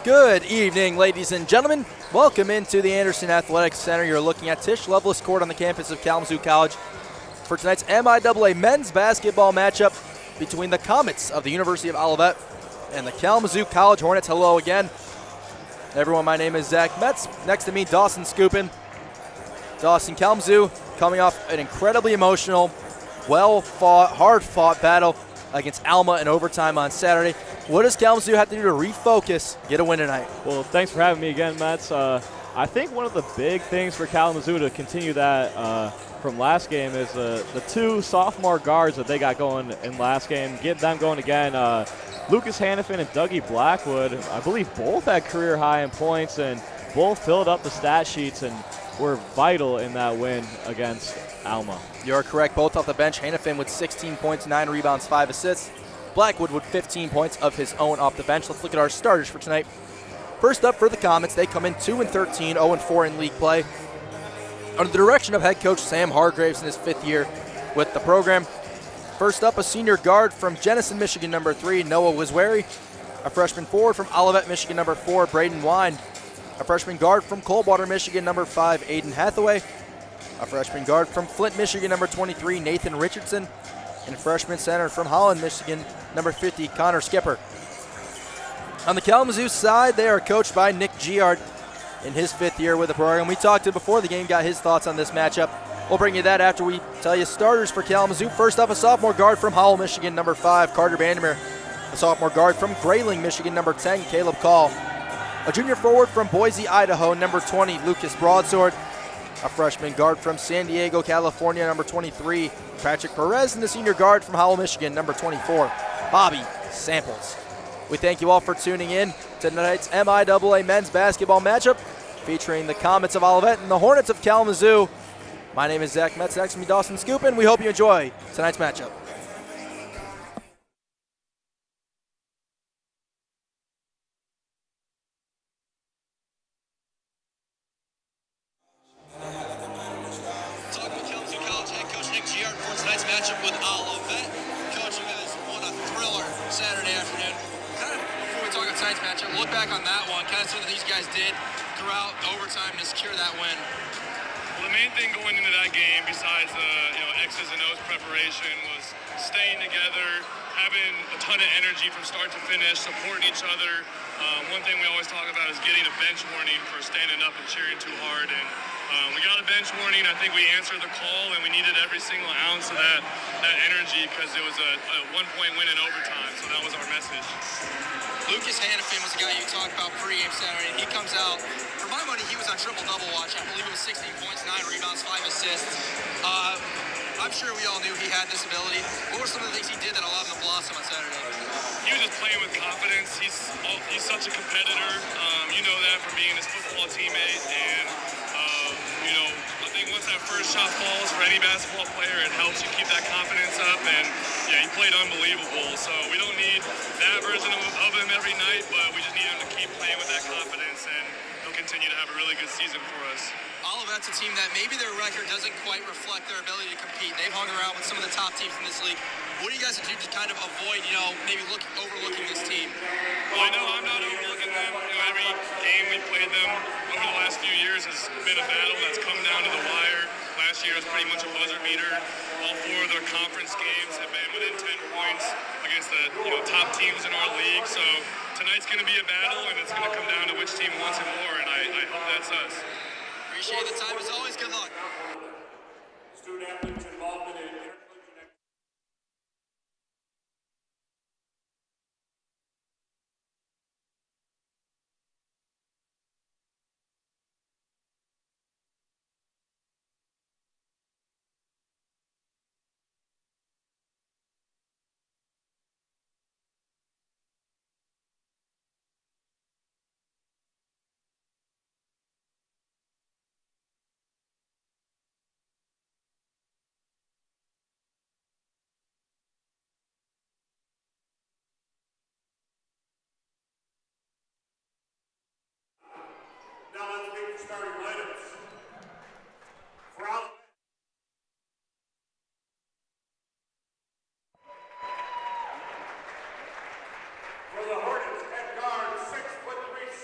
Good evening, ladies and gentlemen. Welcome into the Anderson Athletic Center. You're looking at Tisch Loveless Court on the campus of Kalamazoo College for tonight's MIAA men's basketball matchup between the Comets of the University of Olivet and the Kalamazoo College Hornets. Hello again. Everyone, my name is Zach Metz. Next to me, Dawson Scoopin. Dawson, Kalamazoo coming off an incredibly emotional, well-fought, hard-fought battle against Alma in overtime on Saturday. What does Kalamazoo have to do to refocus, get a win tonight? Well, thanks for having me again, Metz. I think one of the big things for Kalamazoo to continue that from last game is the two sophomore guards that they got going in last game, get them going again. Lucas Hannafin and Dougie Blackwood, I believe both had career high in points and both filled up the stat sheets and were vital in that win against Alma. You're correct. Both off the bench. Hannafin with 16 points, 9 rebounds, 5 assists. Blackwood with 15 points of his own off the bench. Let's look at our starters for tonight. First up for the Comets, they come in 2-13, 0-4 in league play. Under the direction of head coach Sam Hargraves in his 5th year with the program. First up, a senior guard from Jenison, Michigan, number 3, Noah Wiswary. A freshman forward from Olivet, Michigan, number 4, Braden Wine. A freshman guard from Coldwater, Michigan, number 5, Aiden Hathaway. A freshman guard from Flint, Michigan, number 23, Nathan Richardson. And a freshman center from Holland, Michigan, number 50, Connor Skipper. On the Kalamazoo side, they are coached by Nick Giard in his 5th year with the program. We talked to him before the game, got his thoughts on this matchup. We'll bring you that after we tell you starters for Kalamazoo. First up, a sophomore guard from Howell, Michigan, number 5, Carter Vandermeer. A sophomore guard from Grayling, Michigan, number 10, Caleb Call. A junior forward from Boise, Idaho, number 20, Lucas Broadsword. A freshman guard from San Diego, California, number 23, Patrick Perez. And the senior guard from Howell, Michigan, number 24, Bobby Samples. We thank you all for tuning in to tonight's MIAA men's basketball matchup featuring the Comets of Olivet and the Hornets of Kalamazoo. My name is Zach Metz. Next to me, Dawson Scoopin. We hope you enjoy tonight's matchup. Talking with Kalamazoo College head coach Nick Giard for tonight's matchup with Olivet. Coach, you guys won a thriller Saturday afternoon. Kind of before we talk about tonight's matchup, look back on that one, kind of see what these guys did throughout overtime to secure that win. Well, the main thing going into that game, besides the X's and O's preparation, was staying together, having a ton of energy from start to finish, supporting each other. One thing we always talk about is getting a bench warning for standing up and cheering too hard. And we got a bench warning. I think we answered the call, and we needed every single ounce of that energy because it was a 1-point win in overtime. So that was our message. Lucas Hannafin was the guy you talked about pregame Saturday, and he comes out. For my money, he was on triple-double watch. I believe it was 16 points, 9 rebounds, 5 assists. I'm sure we all knew he had this ability. What were some of the things he did that allowed him to blossom on Saturday? He was just playing with confidence. He's such a competitor. You know that from being his football teammate. And, I think once that first shot falls for any basketball player, it helps you keep that confidence up. And, yeah, he played unbelievable. So we don't need that version of him every night, but we just need him to keep playing with that confidence, and he'll continue to have a really good season for us. Olivet's a team that maybe their record doesn't quite reflect their ability to compete. They've hung around with some of the top teams in this league. What do you guys do to kind of avoid, maybe overlooking this team? Well, I know I'm not overlooking them. Every game we played them over the last few years has been a battle that's come down to the wire. Last year was pretty much a buzzer beater. All 4 of their conference games have been within 10 points against the top teams in our league. So tonight's going to be a battle, and it's going to come down to which team wants it more, and I hope that's us. Appreciate the time. As always, good luck. Student athletes involvement in intercollegiate. Now let's make the starting lineups. For Olivet. For the Hornets, head guard, 6'3",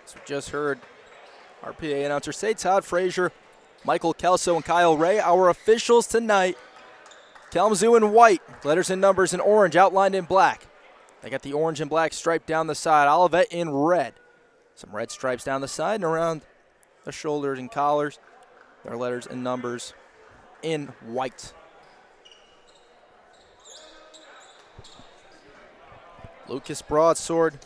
So we just heard our PA announcer say Todd Frazier, Michael Kelso, and Kyle Ray, our officials tonight. Kalamazoo in white, letters and numbers in orange, outlined in black. They got the orange and black stripe down the side. Olivet in red. Some red stripes down the side and around the shoulders and collars. Their letters and numbers in white. Lucas Broadsword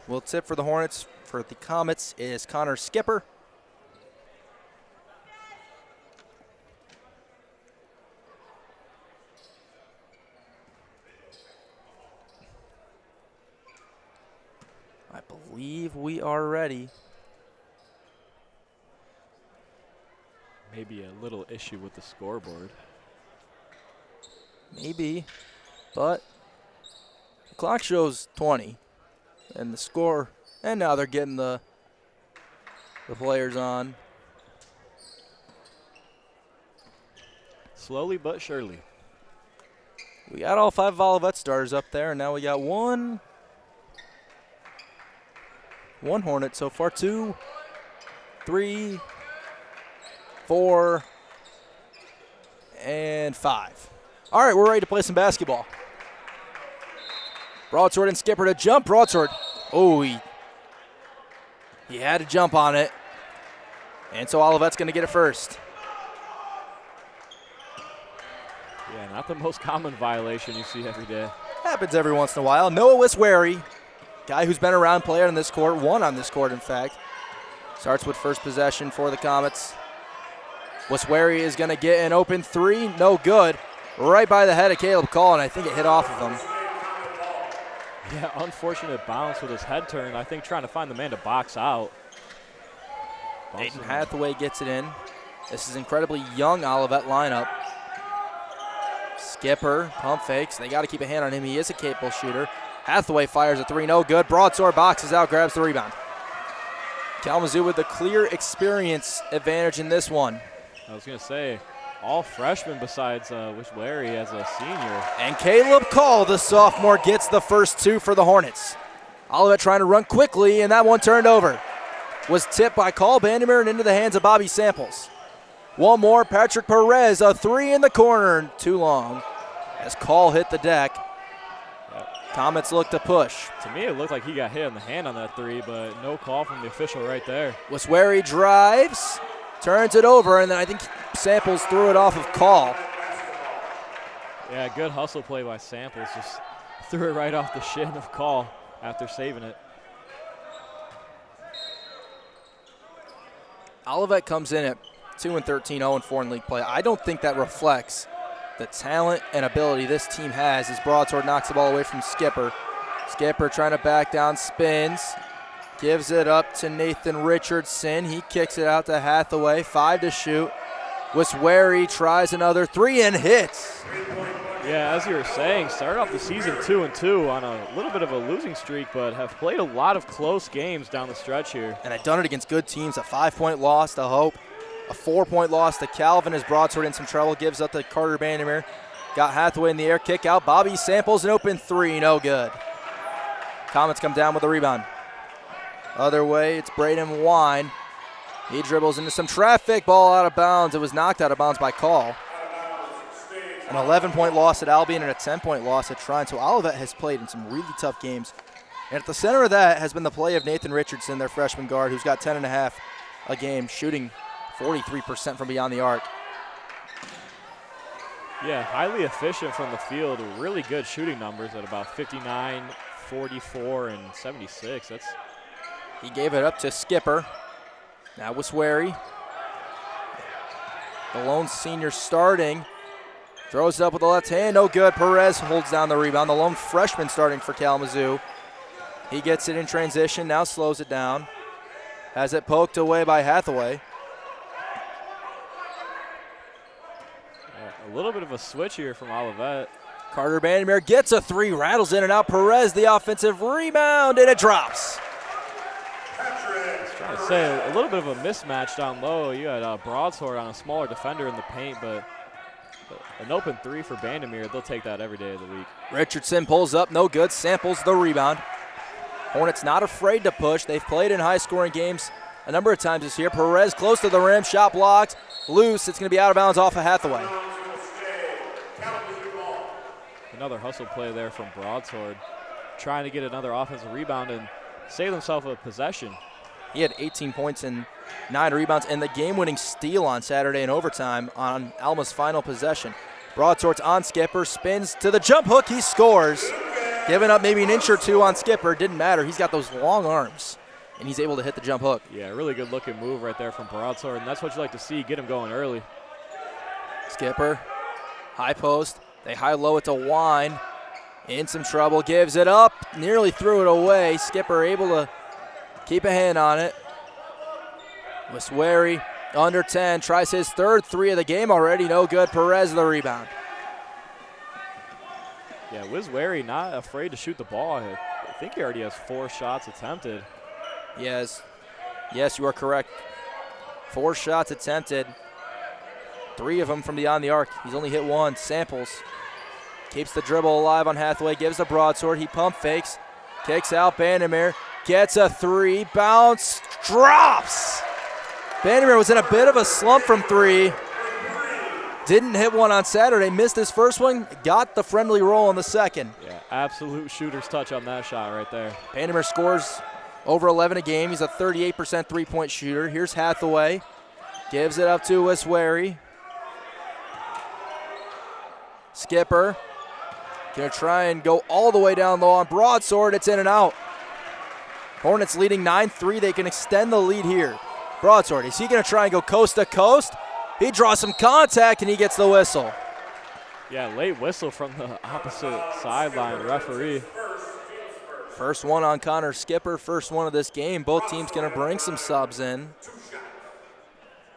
will tip for the Hornets. For the Comets is Connor Skipper. I believe we are ready. Maybe a little issue with the scoreboard. Maybe, but the clock shows 20, and the score, and now they're getting the players on. Slowly but surely. We got all 5 Olivet stars up there, and now we got one Hornet so far. 2, 3, 4, and 5. All right, we're ready to play some basketball. Broadsword and Skipper to jump. Broadsword, oh, he had to jump on it. And so Olivet's going to get it first. Yeah, not the most common violation you see every day. Happens every once in a while. Noah Wiswary, guy who's been around, player on this court, won on this court, in fact. Starts with first possession for the Comets. Wiswary is going to get an open 3, no good. Right by the head of Caleb Call, and I think it hit off of him. Yeah, unfortunate bounce with his head turned. I think trying to find the man to box out. Aiden Hathaway gets it in. This is incredibly young Olivet lineup. Skipper, pump fakes. They got to keep a hand on him. He is a capable shooter. Hathaway fires a 3, no good. Broadsword boxes out, grabs the rebound. Kalamazoo with the clear experience advantage in this one. I was going to say, all freshmen besides Wiswary as a senior. And Caleb Call, the sophomore, gets the first 2 for the Hornets. Olivet trying to run quickly, and that one turned over. Was tipped by Call Bandimere and into the hands of Bobby Samples. One more, Patrick Perez, a 3 in the corner, too long. As Call hit the deck, Comets look to push. To me, it looked like he got hit in the hand on that 3, but no call from the official right there. Wiswary drives, turns it over, and then I think Samples threw it off of Call. Yeah, good hustle play by Samples. Just threw it right off the shin of Call after saving it. Olivet comes in at 2-13, 0-4 in league play. I don't think that reflects the talent and ability this team has as Broadsword knocks the ball away from Skipper. Skipper trying to back down, spins, gives it up to Nathan Richardson. He kicks it out to Hathaway, 5 to shoot. Wiswary tries another 3 and hits. Yeah, as you were saying, started off the season 2-2 on a little bit of a losing streak, but have played a lot of close games down the stretch here. And I've done it against good teams. A 5-point loss to Hope, a 4-point loss to Calvin as Broadsword in some trouble, gives up to Carter Bandimere. Got Hathaway in the air, kick out. Bobby Samples, an open 3, no good. Comets come down with the rebound. Other way, it's Braden Wine. He dribbles into some traffic, ball out of bounds. It was knocked out of bounds by Call. An 11-point loss at Albion and a 10-point loss at Trine. So Olivet has played in some really tough games. And at the center of that has been the play of Nathan Richardson, their freshman guard, who's got 10.5 a game, shooting 43% from beyond the arc. Yeah, highly efficient from the field. Really good shooting numbers at about 59, 44, and 76. He gave it up to Skipper. Now Wiswary. The lone senior starting. Throws it up with the left hand, no good. Perez holds down the rebound. The lone freshman starting for Kalamazoo. He gets it in transition, now slows it down. Has it poked away by Hathaway. A little bit of a switch here from Olivet. Carter Bandimere gets a 3, rattles in and out. Perez, the offensive rebound, and it drops. Trying to say a little bit of a mismatch down low. You had Broadsword on a smaller defender in the paint, but an open 3 for Bandimere. They'll take that every day of the week. Richardson pulls up, no good. Samples the rebound. Hornets not afraid to push. They've played in high-scoring games a number of times this year. Perez close to the rim, shot blocked, loose. It's going to be out of bounds off of Hathaway. Another hustle play there from Broadsword, trying to get another offensive rebound and save themselves a possession. He had 18 points and 9 rebounds and the game-winning steal on Saturday in overtime on Alma's final possession. Broadsword's on Skipper, spins to the jump hook, he scores. Giving up maybe an inch or two on Skipper, didn't matter. He's got those long arms, and he's able to hit the jump hook. Yeah, really good looking move right there from Broadsword, and that's what you like to see, get him going early. Skipper, high post, they high-low it to Wine. In some trouble, gives it up, nearly threw it away. Skipper able to keep a hand on it. Wiswary, under 10, tries his third 3 of the game already, no good. Perez the rebound. Yeah, Wiswary not afraid to shoot the ball. I think he already has 4 shots attempted. Yes, you are correct. 4 shots attempted. 3 of them from beyond the arc. He's only hit 1. Samples. Keeps the dribble alive on Hathaway. Gives the broadsword. He pump fakes. Kicks out Bandemir. Gets a 3. Bounce. Drops. Bandemir was in a bit of a slump from 3. Didn't hit one on Saturday. Missed his first one. Got the friendly roll on the second. Yeah, absolute shooter's touch on that shot right there. Bandemir scores over 11 a game. He's a 38% three-point shooter. Here's Hathaway. Gives it up to Wiswary. Skipper. Gonna try and go all the way down low on Broadsword. It's in and out. Hornets leading 9-3. They can extend the lead here. Broadsword, is he gonna try and go coast to coast? He draws some contact and he gets the whistle. Yeah, late whistle from the opposite sideline referee. First one on Connor Skipper, first one of this game. Both teams gonna bring some subs in.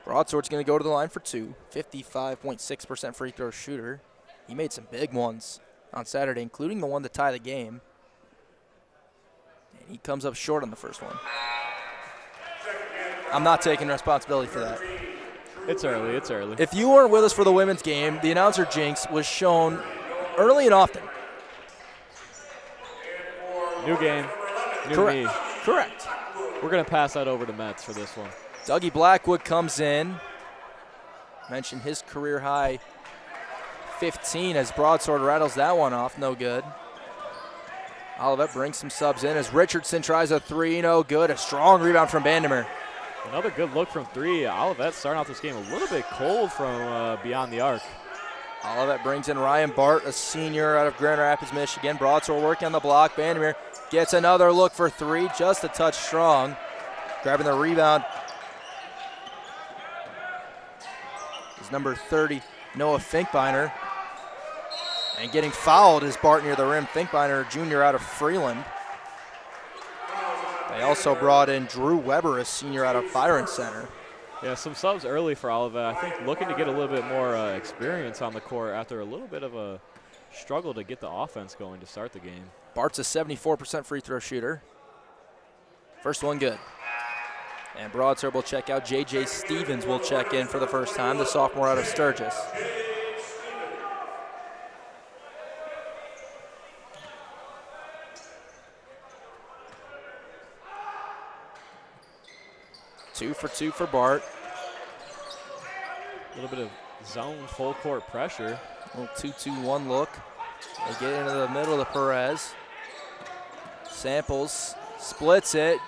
Broadsword's gonna go to the line for 2. 55.6% free throw shooter. He made some big ones on Saturday, including the one to tie the game. And he comes up short on the first one. I'm not taking responsibility for that. It's early, it's early. If you weren't with us for the women's game, the announcer jinx was shown early and often. New game, new Correct. me. Correct. We're going to pass that over to Mets for this one. Dougie Blackwood comes in. Mentioned his career high 15 as Broadsword rattles that one off, no good. Olivet brings some subs in as Richardson tries a 3, no good. A strong rebound from Bandemir. Another good look from 3. Olivet starting off this game a little bit cold from beyond the arc. Olivet brings in Ryan Bart, a senior out of Grand Rapids, Michigan. Broadsword working on the block. Bandemir gets another look for 3, just a touch strong. Grabbing the rebound is number 30, Noah Finkbeiner. And getting fouled is Bart near the rim. Finkbeiner, junior out of Freeland. They also brought in Drew Weber, a senior out of Byron Center. Yeah, some subs early for Olivet. I think looking to get a little bit more experience on the court after a little bit of a struggle to get the offense going to start the game. Bart's a 74% free throw shooter. First one good. And Broadsword will check out. J.J. Stevens will check in for the first time, the sophomore out of Sturgis. Two for 2 for Bart. A little bit of zone full court pressure. Little 2-2-1 look. They get into the middle of the Perez. Samples, splits it.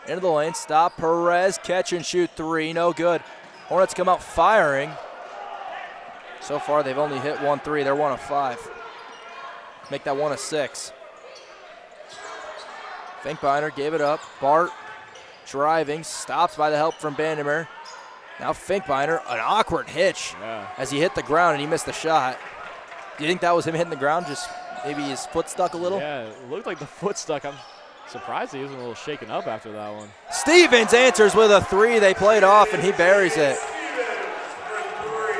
Into the lane, stop Perez, catch and shoot 3, no good. Hornets come out firing. So far they've only hit 1 3, they're 1 of 5. Make that 1 of 6. Finkbeiner gave it up. Bart driving, stops by the help from Bandemir. Now Finkbeiner, an awkward hitch as he hit the ground and he missed the shot. Do you think that was him hitting the ground, just maybe his foot stuck a little? Yeah, it looked like the foot stuck. I'm surprised he was a little shaken up after that one. Stevens answers with a 3. They played off and he buries it.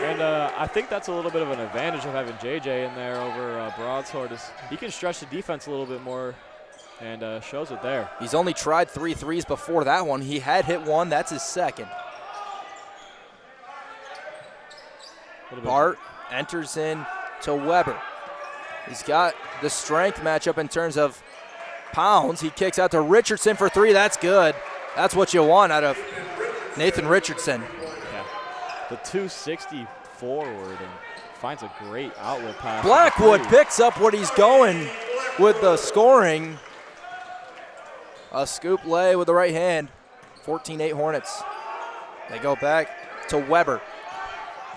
And I think that's a little bit of an advantage of having JJ in there over Broadsword. He can stretch the defense a little bit more and shows it there. He's only tried 3 threes before that one. He had hit 1. That's his second. Bart enters in to Weber. He's got the strength matchup in terms of Pounds. He kicks out to Richardson for three. That's good. That's what you want out of Nathan Richardson. Yeah. The 260 forward and finds a great outlet pass. Blackwood picks up what he's going with the scoring. A scoop lay with the right hand. 14-8 Hornets. They go back to Weber.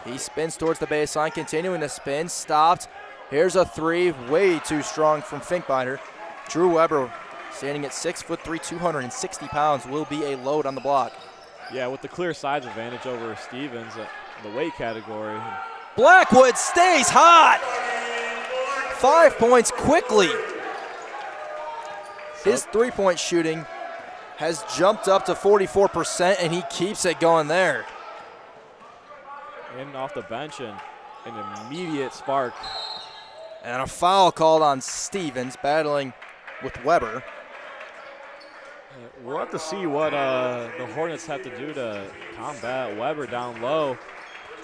He spins towards the baseline, continuing to spin. Stopped. Here's a three. Way too strong from Finkbeiner. Drew Weber, standing at 6'3", 260 pounds, will be a load on the block. Yeah, with the clear size advantage over Stevens in the weight category. Blackwood stays hot. 5 points quickly. His three-point shooting has jumped up to 44%, and he keeps it going there. In off the bench and an immediate spark. And a foul called on Stevens, battling with Weber. We'll have to see what the Hornets have to do to combat Weber down low.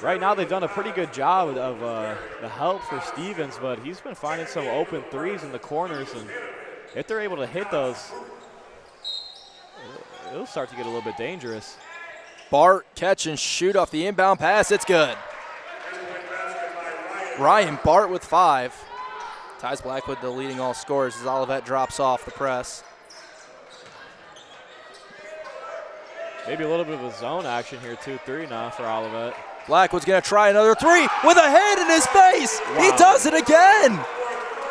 Right now they've done a pretty good job of the help for Stevens, but he's been finding some open threes in the corners, and if they're able to hit those, it'll start to get a little bit dangerous. Bart catch and shoot off the inbound pass. It's good. Ryan Bart with 5. Ties Blackwood the leading all scorers as Olivet drops off the press. Maybe a little bit of a zone action here, 2-3 now for Olivet. Blackwood's going to try another three with a hand in his face. Wow. He does it again.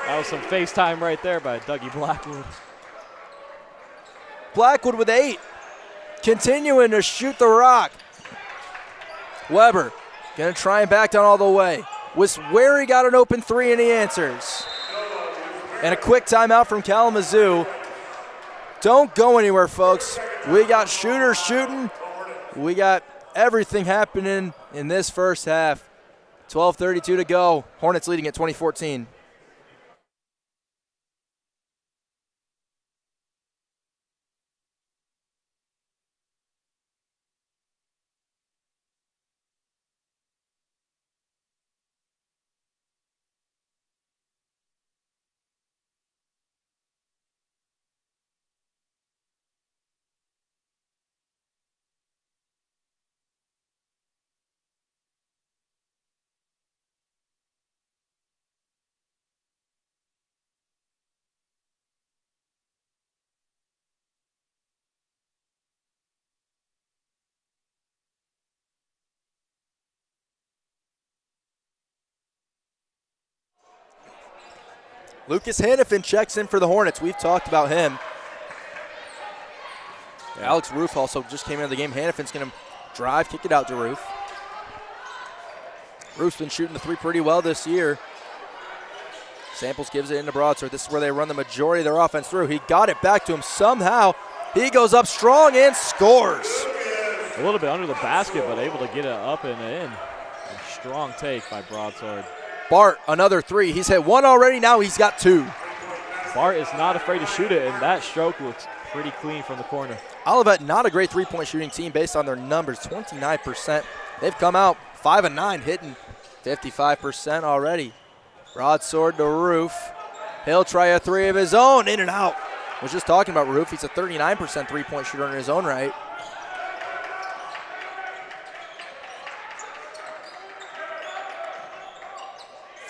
That was some FaceTime right there by Dougie Blackwood. Blackwood with 8. Continuing to shoot the rock. Weber going to try and back down all the way. Was where he got an open three, and he answers. And a quick timeout from Kalamazoo. Don't go anywhere, folks. We got shooters shooting. We got everything happening in this first half. 12:32 to go. Hornets leading at 20-14. Lucas Hannafin checks in for the Hornets. We've talked about him. Yeah. Alex Roof also just came into the game. Hannafin's going to drive, kick it out to Roof. Roof's been shooting the three pretty well this year. Samples gives it into Broadsword. This is where they run the majority of their offense through. He got it back to him somehow. He goes up strong and scores. A little bit under the basket, but able to get it up and in. A strong take by Broadsword. Bart, another three. He's hit one already. Now he's got 2. Bart is not afraid to shoot it, and that stroke looks pretty clean from the corner. Olivet, not a great three-point shooting team based on their numbers, 29%. They've come out 5 of 9, hitting 55% already. Broadsword to Roof. He'll try a three of his own, in and out. Was just talking about Roof. He's a 39% three-point shooter in his own right.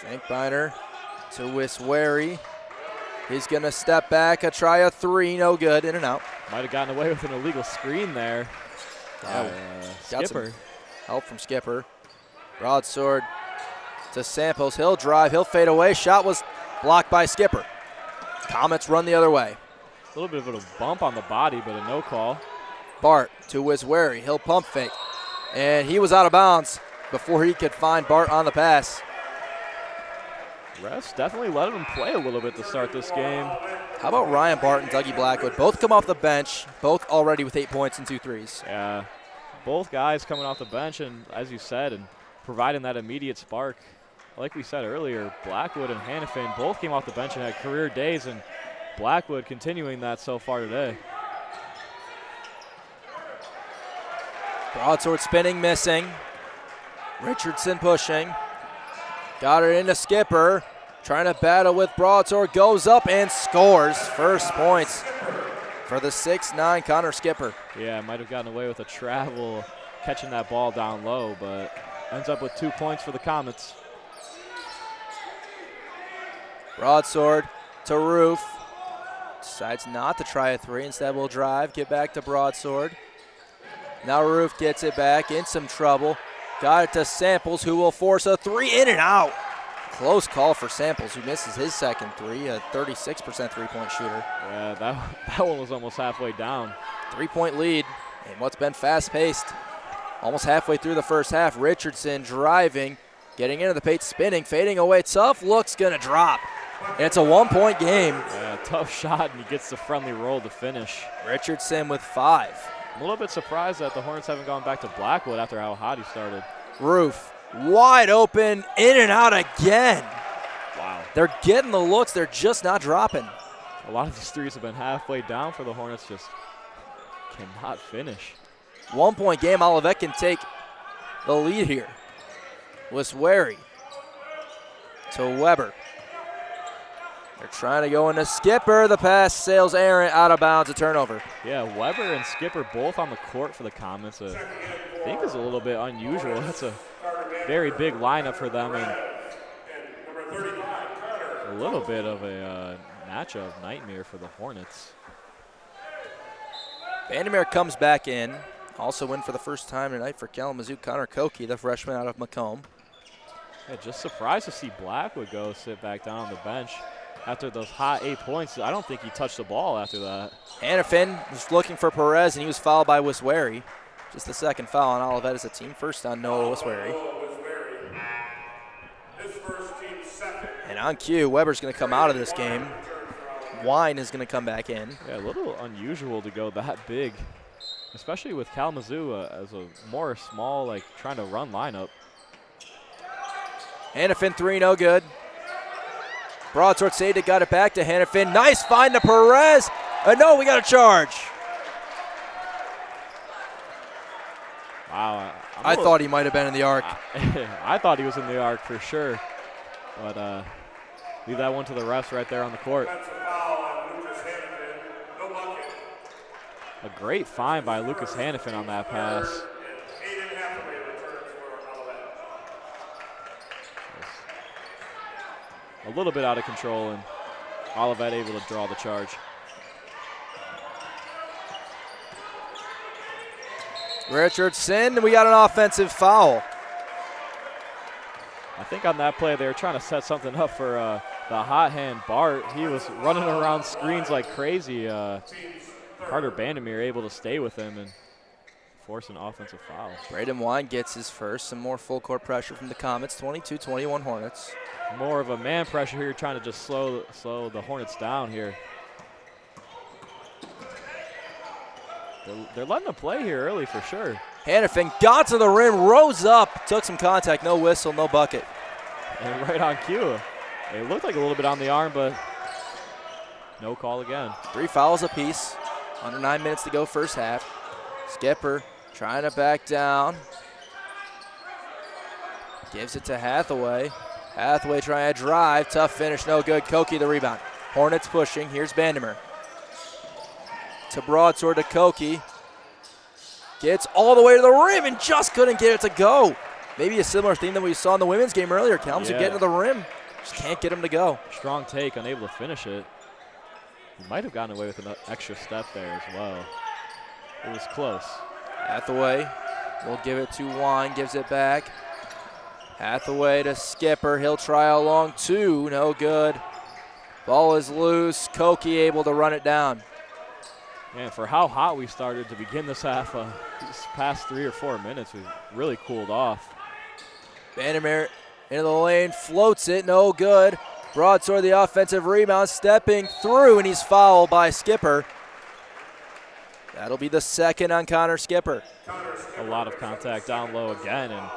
Finkbeiner to Wiswary. He's going to step back, try a three, no good, in and out. Might have gotten away with an illegal screen there. Got Skipper. some help from Skipper. Broadsword to Samples. He'll drive, he'll fade away. Shot was blocked by Skipper. Comets run the other way. A little bit of a bump on the body, but a no call. Bart to Wiswary. He'll pump fake. And he was out of bounds before he could find Bart on the pass. Refs definitely let him play a little bit to start this game. How about Ryan Bart and Dougie Blackwood? Both come off the bench, both already with 8 points and 2 threes. Yeah, both guys coming off the bench, and as you said, and providing that immediate spark. Like we said earlier, Blackwood and Hannafin both came off the bench and had career days, and Blackwood continuing that so far today. Broadsword spinning, missing. Richardson pushing. Got it into Skipper. trying to battle with Broadsword, goes up and scores. First points for the 6'9" Connor Skipper. Yeah, might have gotten away with a travel catching that ball down low, but ends up with 2 points for the Comets. Broadsword to Roof. Decides not to try a three. Instead, will drive, get back to Broadsword. Now Roof gets it back, in some trouble. Got it to Samples, who will force a three, in and out. Close call for Samples, who misses his second three, a 36% three-point shooter. Yeah, that one was almost halfway down. 3-point lead in what's been fast-paced. Almost halfway through the first half, Richardson driving, getting into the paint, spinning, fading away. Tough look's gonna drop. And it's a 1-point game. Yeah, tough shot, and he gets the friendly roll to finish. Richardson with 5. I'm a little bit surprised that the Hornets haven't gone back to Blackwood after how hot he started. Roof, wide open, in and out again. Wow. They're getting the looks, they're just not dropping. A lot of these threes have been halfway down for the Hornets, just cannot finish. 1-point game, Olivet can take the lead here. Wisweri to Weber. They're trying to go into Skipper. The pass sails errant, out of bounds, a turnover. Yeah, Weber and Skipper both on the court for the Comets. I think is a little bit unusual. That's a very big lineup for them, and a little bit of a matchup nightmare for the Hornets. Vandermeer comes back in. Also in for the first time tonight for Kalamazoo, Connor Koki, the freshman out of Macomb. Yeah, just surprised to see Blackwood go sit back down on the bench. After those hot 8 points, I don't think he touched the ball after that. Hannafin was looking for Perez, and he was fouled by Wisweri. Just the second foul on Olivet as a team first on Noah Wisweri. And on cue, Weber's going to come out of this game. Wine is going to come back in. Yeah, a little unusual to go that big, especially with Kalamazoo as a more small, like trying to run lineup. Hannafin three, no good. Broadsword saved it, got it back to Hannafin. Nice find to Perez. No, we got a charge. Wow. I thought he might have been in the arc. I thought he was in the arc for sure. But leave that one to the refs right there on the court. A great find by Lucas Hannafin on that pass. A little bit out of control, and Olivet able to draw the charge. Richardson, we got an offensive foul. I think on that play they were trying to set something up for the hot hand Bart. He was running around screens like crazy. Carter Bandemir able to stay with him and force an offensive foul. Braden Wine gets his first. Some more full court pressure from the Comets. 22-21 Hornets. More of a man pressure here, trying to just slow the Hornets down here. They're letting them play here early for sure. Hannafin got to the rim, rose up, took some contact, no whistle, no bucket. And right on cue. It looked like a little bit on the arm, but no call again. 3 fouls apiece. Under 9 minutes to go first half. Skipper trying to back down. Gives it to Hathaway. Hathaway trying to drive. Tough finish, no good. Koki the rebound. Hornets pushing. Here's Bandemer. To Broadsword to Koki. Gets all the way to the rim and just couldn't get it to go. Maybe a similar theme that we saw in the women's game earlier. Kalamazoo getting to the rim. Just can't get him to go. Strong take, unable to finish it. He might have gotten away with an extra step there as well. It was close. Hathaway will give it to Wine, gives it back. Hathaway to Skipper. He'll try a long two. No good. Ball is loose. Koki able to run it down. And for how hot we started to begin this half, these past 3 or 4 minutes, we really cooled off. Vandermeer into the lane, floats it, no good. Broadsword the offensive rebound, stepping through, and he's fouled by Skipper. That'll be the second on Connor Skipper. A lot of contact down low again, and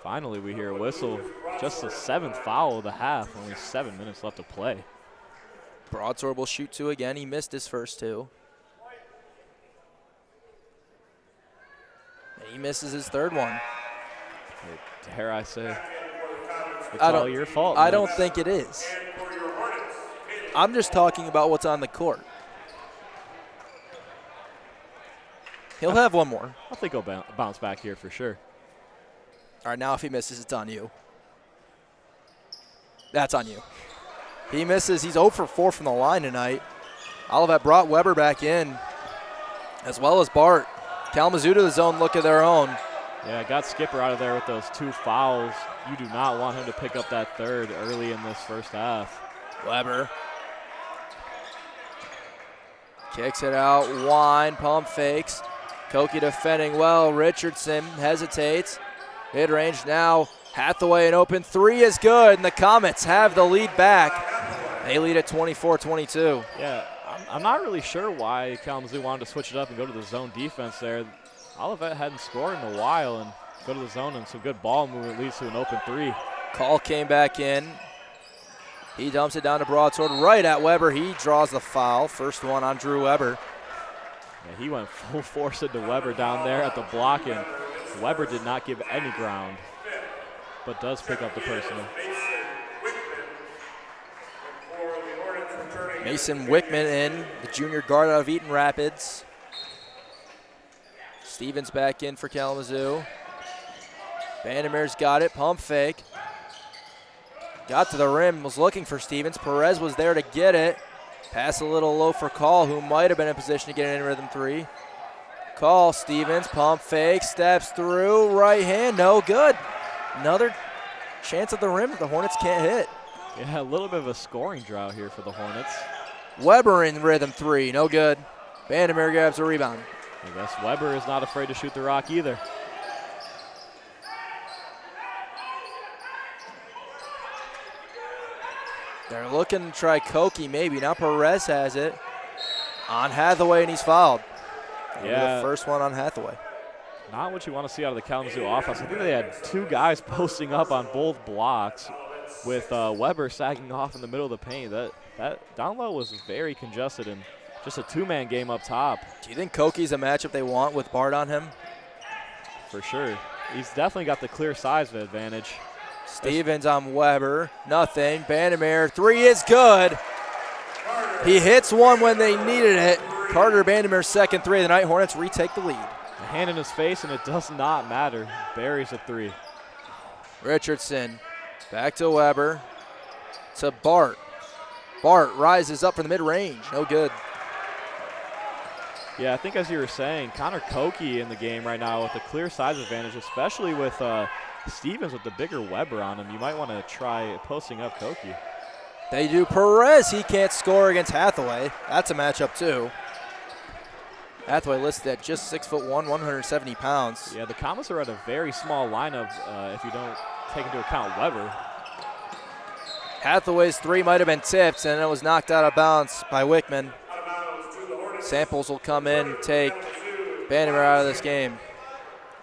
finally we hear a whistle. Just the 7th foul of the half, only 7 minutes left to play. Broadsword will shoot 2 again. He missed his first 2. And he misses his 3rd one. Dare I say. It's all your fault. I don't think it is. I'm just talking about what's on the court. He'll have one more. I think he'll bounce back here for sure. All right, now if he misses, it's on you. That's on you. He misses. He's 0 for 4 from the line tonight. Olivet brought Weber back in, as well as Bart. Kalamazoo to the zone, look at their own. Yeah, got Skipper out of there with those 2 fouls. You do not want him to pick up that third early in this first half. Weber kicks it out. Wine, pump fakes. Koki defending well. Richardson hesitates. Mid-range now. Hathaway, an open 3 is good, and the Comets have the lead back. They lead at 24-22. Yeah, I'm not really sure why Kalamazoo wanted to switch it up and go to the zone defense there. Olivet hadn't scored in a while, and go to the zone and some good ball movement leads to an open 3. Call came back in. He dumps it down to Broadsword right at Weber. He draws the foul. First one on Drew Weber. Yeah, he went full force into Weber down there at the block, and Weber did not give any ground, but does pick up the personal. Mason Wickman in, the junior guard out of Eaton Rapids. Stevens back in for Kalamazoo. Vandermeer's got it, pump fake. Got to the rim, was looking for Stevens. Perez was there to get it. Pass a little low for Call, who might have been in position to get an in-rhythm 3. Call, Stevens, pump fake, steps through, right hand, no good. Another chance at the rim that the Hornets can't hit. Yeah, a little bit of a scoring drought here for the Hornets. Weber in rhythm 3, no good. Vandermeer grabs a rebound. I guess Weber is not afraid to shoot the rock either. They're looking to try Koki maybe. Now Perez has it on Hathaway, and he's fouled. Yeah. The first one on Hathaway. Not what you want to see out of the Kalamazoo offense. I think they had 2 guys posting up on both blocks with Weber sagging off in the middle of the paint. That down low was very congested and just a 2-man game up top. Do you think Koki's a matchup they want with Bart on him? For sure. He's definitely got the clear size advantage. Stevens on Weber, nothing. Vandermeer, 3 is good. He hits one when they needed it. Carter Vandermeer's second 3 of the night. Hornets retake the lead. A hand in his face, and it does not matter. Buries a 3. Richardson back to Weber, to Bart. Bart rises up from the mid-range, no good. Yeah, I think as you were saying, Connor Koki in the game right now with a clear size advantage, especially with Stevens with the bigger Weber on him. You might want to try posting up Koki. They do. Perez, he can't score against Hathaway. That's a matchup too. Hathaway listed at just 6'1", 170 pounds. Yeah, the Comets are at a very small lineup if you don't take into account Weber. Hathaway's 3 might have been tipped, and it was knocked out of bounds by Wickman. Samples will come in, take Vandermeer out of this game.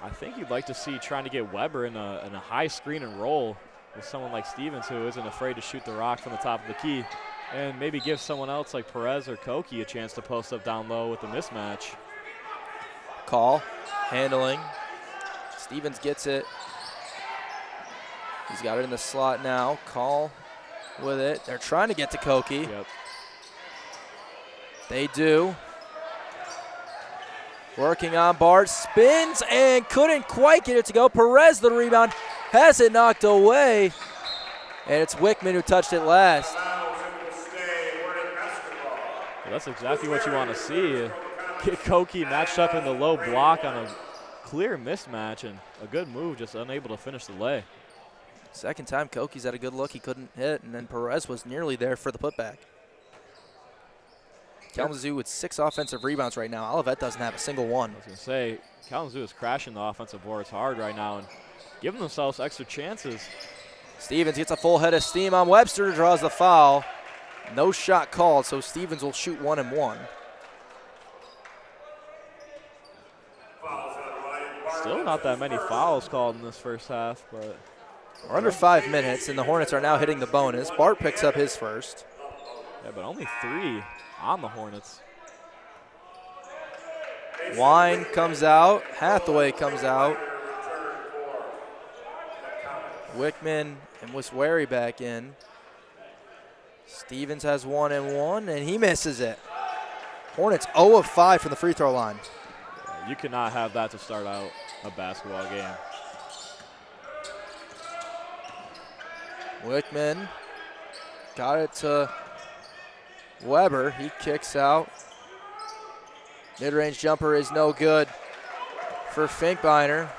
I think you'd like to see trying to get Weber in a high screen and roll with someone like Stevens who isn't afraid to shoot the rock from the top of the key, and maybe give someone else like Perez or Koki a chance to post up down low with a mismatch. Call, handling. Stevens gets it. He's got it in the slot now. Call with it. They're trying to get to Koki. Yep. They do. Working on Bart, spins and couldn't quite get it to go. Perez, the rebound, has it knocked away. And it's Wickman who touched it last. Well, that's exactly what you want to see. Get Koki matched up in the low block on a clear mismatch, and a good move, just unable to finish the lay. Second time Koki's had a good look, he couldn't hit, and then Perez was nearly there for the putback. Kalamazoo with 6 offensive rebounds right now. Olivet doesn't have a single one. I was going to say, Kalamazoo is crashing the offensive boards hard right now and giving themselves extra chances. Stevens gets a full head of steam on Webster, draws the foul. No shot called, so Stevens will shoot 1 and 1. Still not that many fouls called in this first half, but we're under 5 minutes, and the Hornets are now hitting the bonus. Bart picks up his first. Yeah, but only 3 on the Hornets. Wine comes out. Hathaway comes out. Wickman and Wiswary back in. Stevens has 1 and 1, and he misses it. Hornets 0 of 5 from the free throw line. You cannot have that to start out a basketball game. Wickman got it to Weber. He kicks out. Mid-range jumper is no good for Finkbeiner.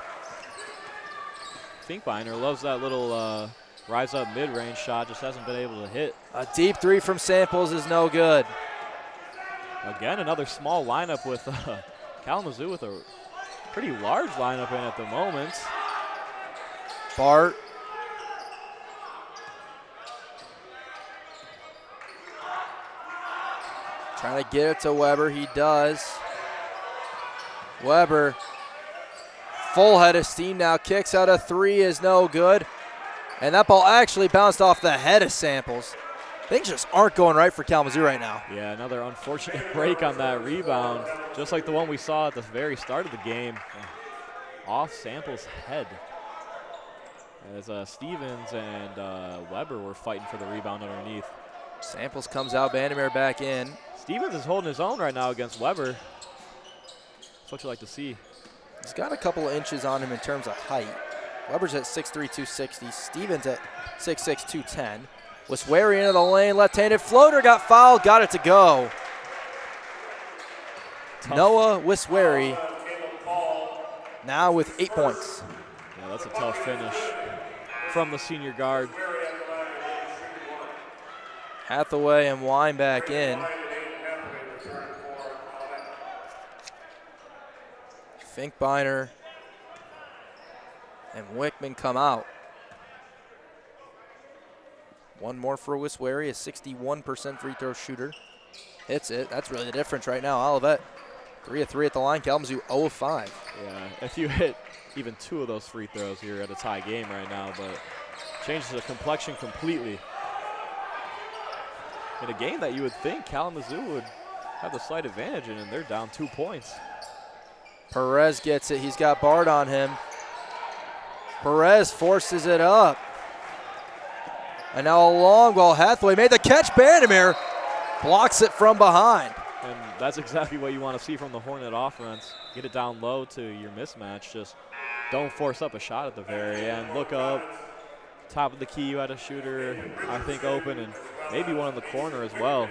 Finkbeiner loves that little rise-up mid-range shot, just hasn't been able to hit. A deep 3 from Samples is no good. Again, another small lineup with Kalamazoo with a pretty large lineup in at the moment. Bart. Trying to get it to Weber. He does. Weber, full head of steam now, kicks out a 3 is no good. And that ball actually bounced off the head of Samples. Things just aren't going right for Kalamazoo right now. Yeah, another unfortunate break on that rebound, just like the one we saw at the very start of the game, off Samples' head. As Stevens and Weber were fighting for the rebound underneath. Samples comes out, Vandermeer back in. Stevens is holding his own right now against Weber. That's what you like to see. He's got a couple of inches on him in terms of height. Weber's at 6'3", 260. Stevens at 6'6", 210. Wiswary into the lane, left-handed floater, got fouled, got it to go. Tough. Noah Wiswary now with 8 points. Yeah, that's a tough finish from the senior guard. Hathaway and Wine back in. Finkbeiner and Wickman come out. One more for Wiswary, a 61% free throw shooter. Hits it. That's really the difference right now. Olivet, 3 of 3 at the line. Kalamazoo 0 of 5. Yeah, if you hit even 2 of those free throws, you're at a tie game right now, but changes the complexion completely. In a game that you would think Kalamazoo would have the slight advantage in, and they're down 2 points. Perez gets it. He's got Bard on him. Perez forces it up. And now a long ball. Hathaway made the catch. Bandemir blocks it from behind. And that's exactly what you want to see from the Hornet offense. Get it down low to your mismatch. Just don't force up a shot at the very end. Look up. Top of the key, you had a shooter, I think, open, and maybe one in the corner as well.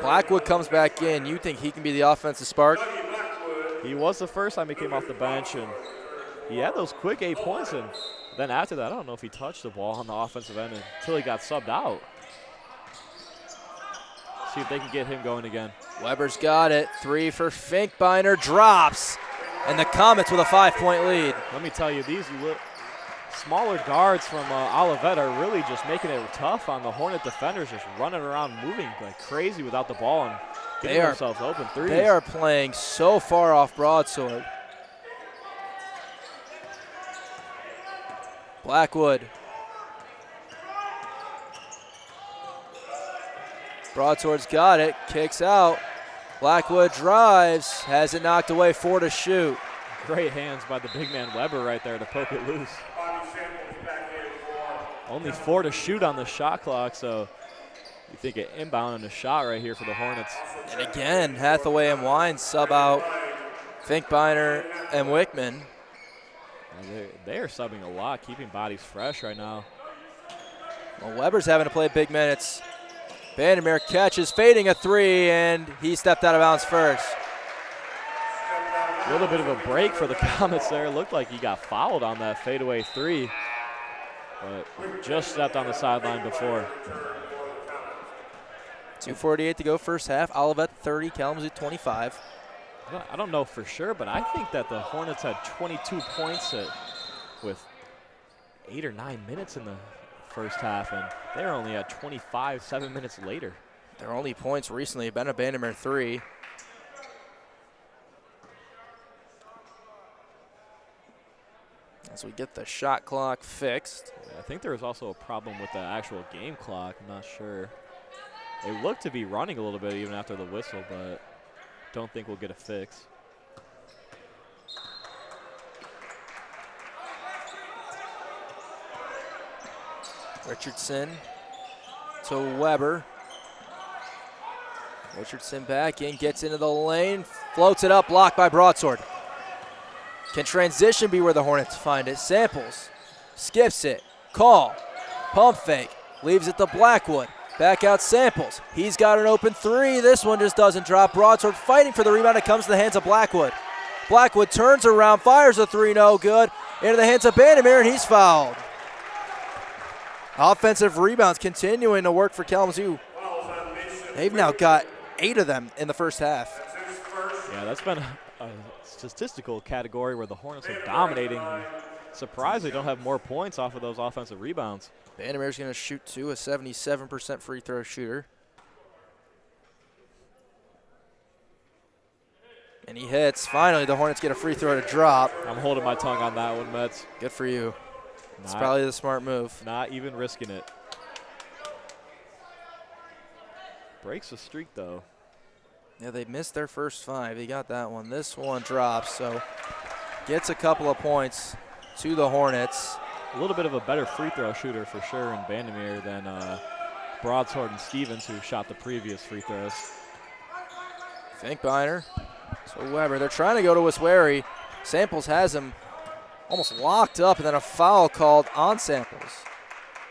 Blackwood comes back in. You think he can be the offensive spark? He was the first time he came off the bench, and he had those quick 8 points, and then after that, I don't know if he touched the ball on the offensive end until he got subbed out. See if they can get him going again. Weber's got it. 3 for Finkbeiner, drops. And the Comets with a 5-point lead. Let me tell you, these smaller guards from Olivet are really just making it tough on the Hornet defenders, just running around, moving like crazy without the ball and getting themselves open threes. They are playing so far off broadsword. Blackwood. Broadsword's got it, kicks out. Blackwood drives, has it knocked away, 4 to shoot. Great hands by the big man Weber right there to poke it loose. Only 4 to shoot on the shot clock, so you think an inbound and a shot right here for the Hornets. And again, Hathaway and Wine sub out Finkbeiner and Wickman. They are subbing a lot, keeping bodies fresh right now. Well, Weber's having to play big minutes. Vandermeer catches, fading a 3, and he stepped out of bounds first. A little bit of a break for the Comets there. Looked like he got fouled on that fadeaway 3, but just stepped on the sideline before. 2:48 to go first half. Olivet 30, Kalamazoo 25. I don't know for sure, but I think that the Hornets had 22 points with 8 or 9 minutes in the first half, and they're only at 25 7 minutes later. Their only points recently have been a Vandermeer 3. As we get the shot clock fixed. I think there was also a problem with the actual game clock. I'm not sure. It looked to be running a little bit even after the whistle, but don't think we'll get a fix. Richardson to Weber. Richardson back in, gets into the lane, floats it up, blocked by Broadsword. Can transition be where the Hornets find it? Samples, skips it, call, pump fake, leaves it to Blackwood. Back out Samples. He's got an open three. This one just doesn't drop. Broadsword fighting for the rebound. It comes to the hands of Blackwood. Blackwood turns around, fires a three, no good. Into the hands of Bandamere, and he's fouled. Offensive rebounds continuing to work for Kalamazoo. They've now got 8 of them in the first half. Yeah, that's been a statistical category where the Hornets are dominating. Surprised they don't have more points off of those offensive rebounds. Bandamere's going to shoot two, a 77% free throw shooter. And he hits. Finally, the Hornets get a free throw to drop. I'm holding my tongue on that one, Mets. Good for you. It's probably the smart move. Not even risking it. Breaks the streak, though. Yeah, they missed their first 5. He got that one. This one drops, so gets a couple of points to the Hornets. A little bit of a better free throw shooter for sure in Bandamere than Broadsword and Stevens, who shot the previous free throws. Finkbeiner. So Weber, they're trying to go to Wiswary. Samples has him almost locked up, and then a foul called on Samples.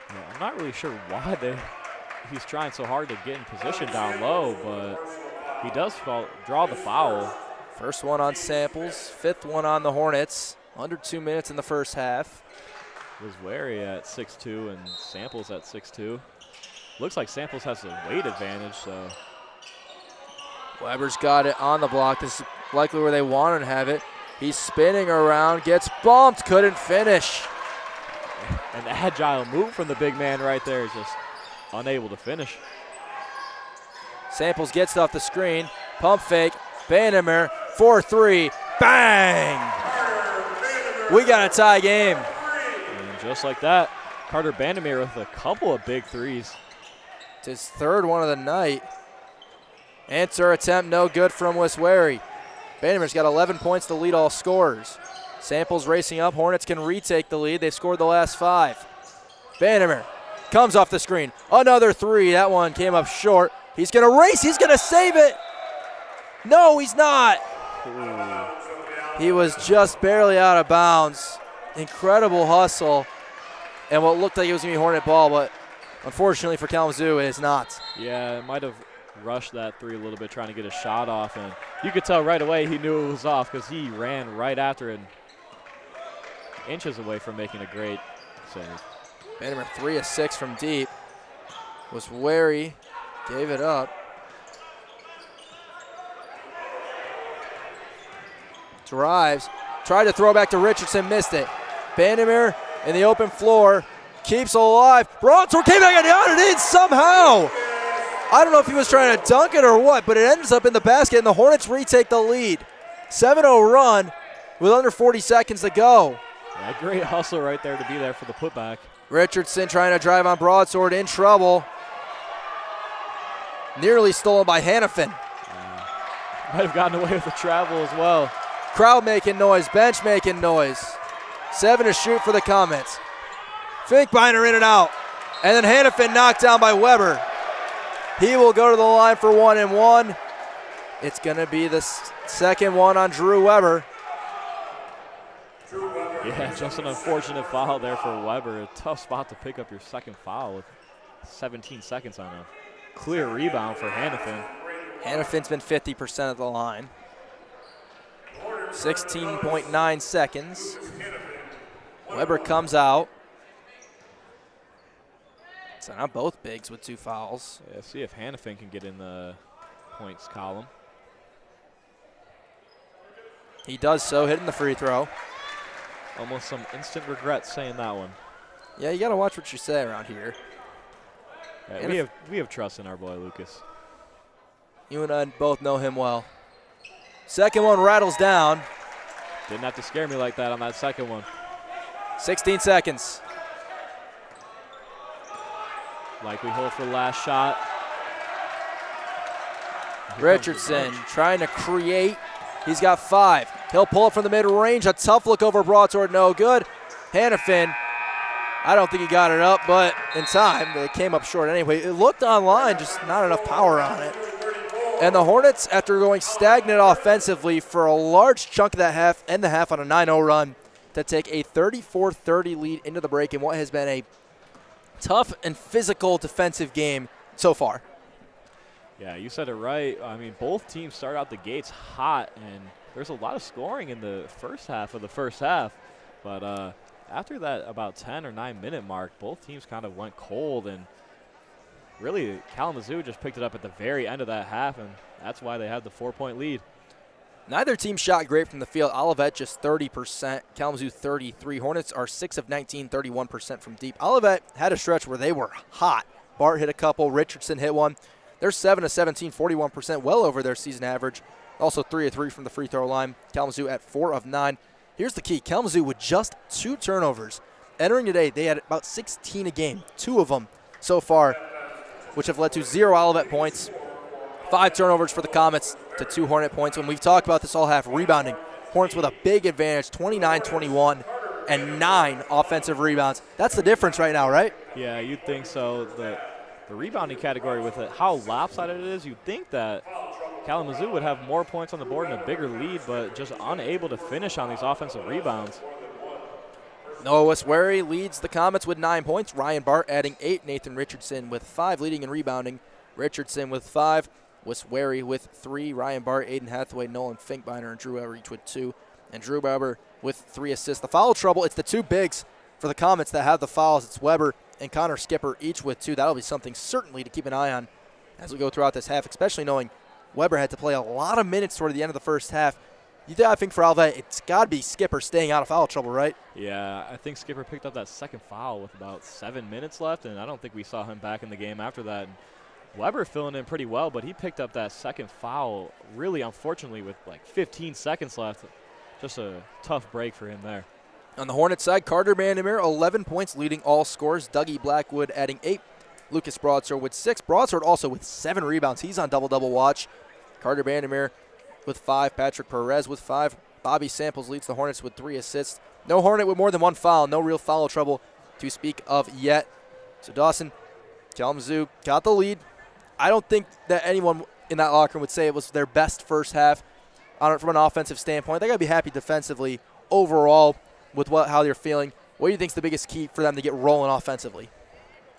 Yeah, I'm not really sure why he's trying so hard to get in position down low, but he does draw the foul. First one on Samples, 5th one on the Hornets. Under 2 minutes in the first half. Wiswary at 6'2", and Samples at 6'2". Looks like Samples has the weight advantage, so. Weber's got it on the block. This is likely where they wanted to have it. He's spinning around, gets bumped, couldn't finish. An agile move from the big man right there, just unable to finish. Samples gets off the screen, pump fake, Bandamere, 4-3, bang! We got a tie game. And just like that, Carter Bandamere with a couple of big threes. It's his 3rd one of the night. Answer attempt no good from Wiswary. Bandamere's got 11 points to lead all scorers. Samples racing up. Hornets can retake the lead. They've scored the last 5. Bandamere comes off the screen. Another 3. That one came up short. He's going to race. He's going to save it. No, he's not. Ooh. He was just barely out of bounds. Incredible hustle. And what looked like it was going to be Hornet ball, but unfortunately for Kalamazoo, it is not. Yeah, it might have rushed that 3 a little bit, trying to get a shot off. And you could tell right away he knew it was off because he ran right after it, inches away from making a great save. Bandamere 3 of 6 from deep. Was wary, gave it up. Drives, tried to throw back to Richardson, missed it. Bandamere in the open floor, keeps alive. Broadsword came back and got it in somehow. I don't know if he was trying to dunk it or what, but it ends up in the basket, and the Hornets retake the lead. 7-0 run with under 40 seconds to go. Yeah, great hustle right there to be there for the putback. Richardson trying to drive on Broadsword, in trouble. Nearly stolen by Hannafin. Might have gotten away with the travel as well. Crowd making noise, bench making noise. 7 to shoot for the Comets. Finkbeiner in and out. And then Hannafin knocked down by Weber. He will go to the line for 1 and 1. It's going to be the second one on Drew Weber. Yeah, just an unfortunate foul there for Weber. A tough spot to pick up your second foul with 17 seconds on a clear rebound for Hannafin. Hannafin's been 50% of the line. 16.9 seconds. Weber comes out. So now both bigs with 2 fouls. Yeah, see if Hannafin can get in the points column. He does so, hitting the free throw. Almost some instant regret saying that one. Yeah, you got to watch what you say around here. Yeah, we have trust in our boy Lucas. You and I both know him well. Second one rattles down. Didn't have to scare me like that on that second one. 16 seconds. Likely hold for the last shot. Richardson trying to create. He's got 5. He'll pull it from the mid-range. A tough look over Broadsword, no good. Hannafin I don't think he got it up, but in time, it came up short anyway. It looked online, just not enough power on it. And the Hornets, after going stagnant offensively for a large chunk of that half, end the half on a 9-0 run to take a 34-30 lead into the break in what has been a tough and physical defensive game so far. Yeah, you said it right. I mean, both teams start out the gates hot, and there's a lot of scoring in the first half of the first half. But after that about 10 or 9 minute mark, both teams kind of went cold, and really Kalamazoo just picked it up at the very end of that half, and that's why they had the 4-point lead. Neither team shot great from the field. Olivet just 30%, Kalamazoo 33%. Hornets are 6 of 19, 31% from deep. Olivet had a stretch where they were hot. Bart hit a couple, Richardson hit one. They're 7 of 17, 41%, well over their season average. Also 3 of 3 from the free throw line. Kalamazoo at 4 of 9. Here's the key. Kalamazoo with just 2 turnovers. Entering today, they had about 16 a game, 2 of them so far, which have led to 0 Olivet points. 5 turnovers for the Comets to 2 Hornet points. When we've talked about this all half, rebounding, Hornets with a big advantage, 29-21, and 9 offensive rebounds. That's the difference right now, right? Yeah, you'd think so. The rebounding category with it, how lopsided it is, you'd think that Kalamazoo would have more points on the board and a bigger lead, but just unable to finish on these offensive rebounds. Noah Westwary leads the Comets with 9 points. Ryan Bart adding 8. Nathan Richardson with 5, leading in rebounding. Richardson with 5. Westwary with 3. Ryan Bart, Aiden Hathaway, Nolan Finkbeiner, and Drew Weber each with 2. And Drew Weber with 3 assists. The foul trouble, it's the 2 bigs for the Comets that have the fouls. It's Weber and Connor Skipper each with 2. That'll be something certainly to keep an eye on as we go throughout this half, especially knowing Weber had to play a lot of minutes toward the end of the first half. I think for Olivet, it's got to be Skipper staying out of foul trouble, right? Yeah, I think Skipper picked up that second foul with about 7 minutes left, and I don't think we saw him back in the game after that. And Weber filling in pretty well, but he picked up that second foul really unfortunately with like 15 seconds left. Just a tough break for him there. On the Hornets side, Carter Vandermeer, 11 points, leading all scores. Dougie Blackwood adding 8. Lucas Broadsword with 6. Broadsword also with 7 rebounds. He's on double-double watch. Carter Vandermeer with 5. Patrick Perez with 5. Bobby Samples leads the Hornets with 3 assists. No Hornet with more than 1 foul. No real foul trouble to speak of yet. So Dawson, Kalamazoo got the lead. I don't think that anyone in that locker room would say it was their best first half from an offensive standpoint. They got to be happy defensively overall with how they're feeling. What do you think is the biggest key for them to get rolling offensively?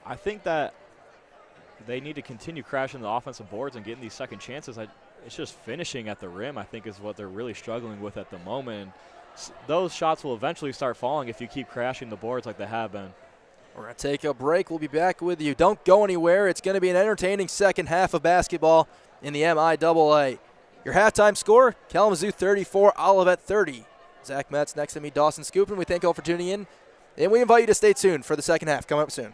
I think that they need to continue crashing the offensive boards and getting these second chances. It's just finishing at the rim, I think, is what they're really struggling with at the moment. Those shots will eventually start falling if you keep crashing the boards like they have been. We're going to take a break. We'll be back with you. Don't go anywhere. It's going to be an entertaining second half of basketball in the MIAA. Your halftime score, Kalamazoo 34, Olivet 30. Zach Metz next to me, Dawson Scoopin. We thank you all for tuning in, and we invite you to stay tuned for the second half. Coming up soon.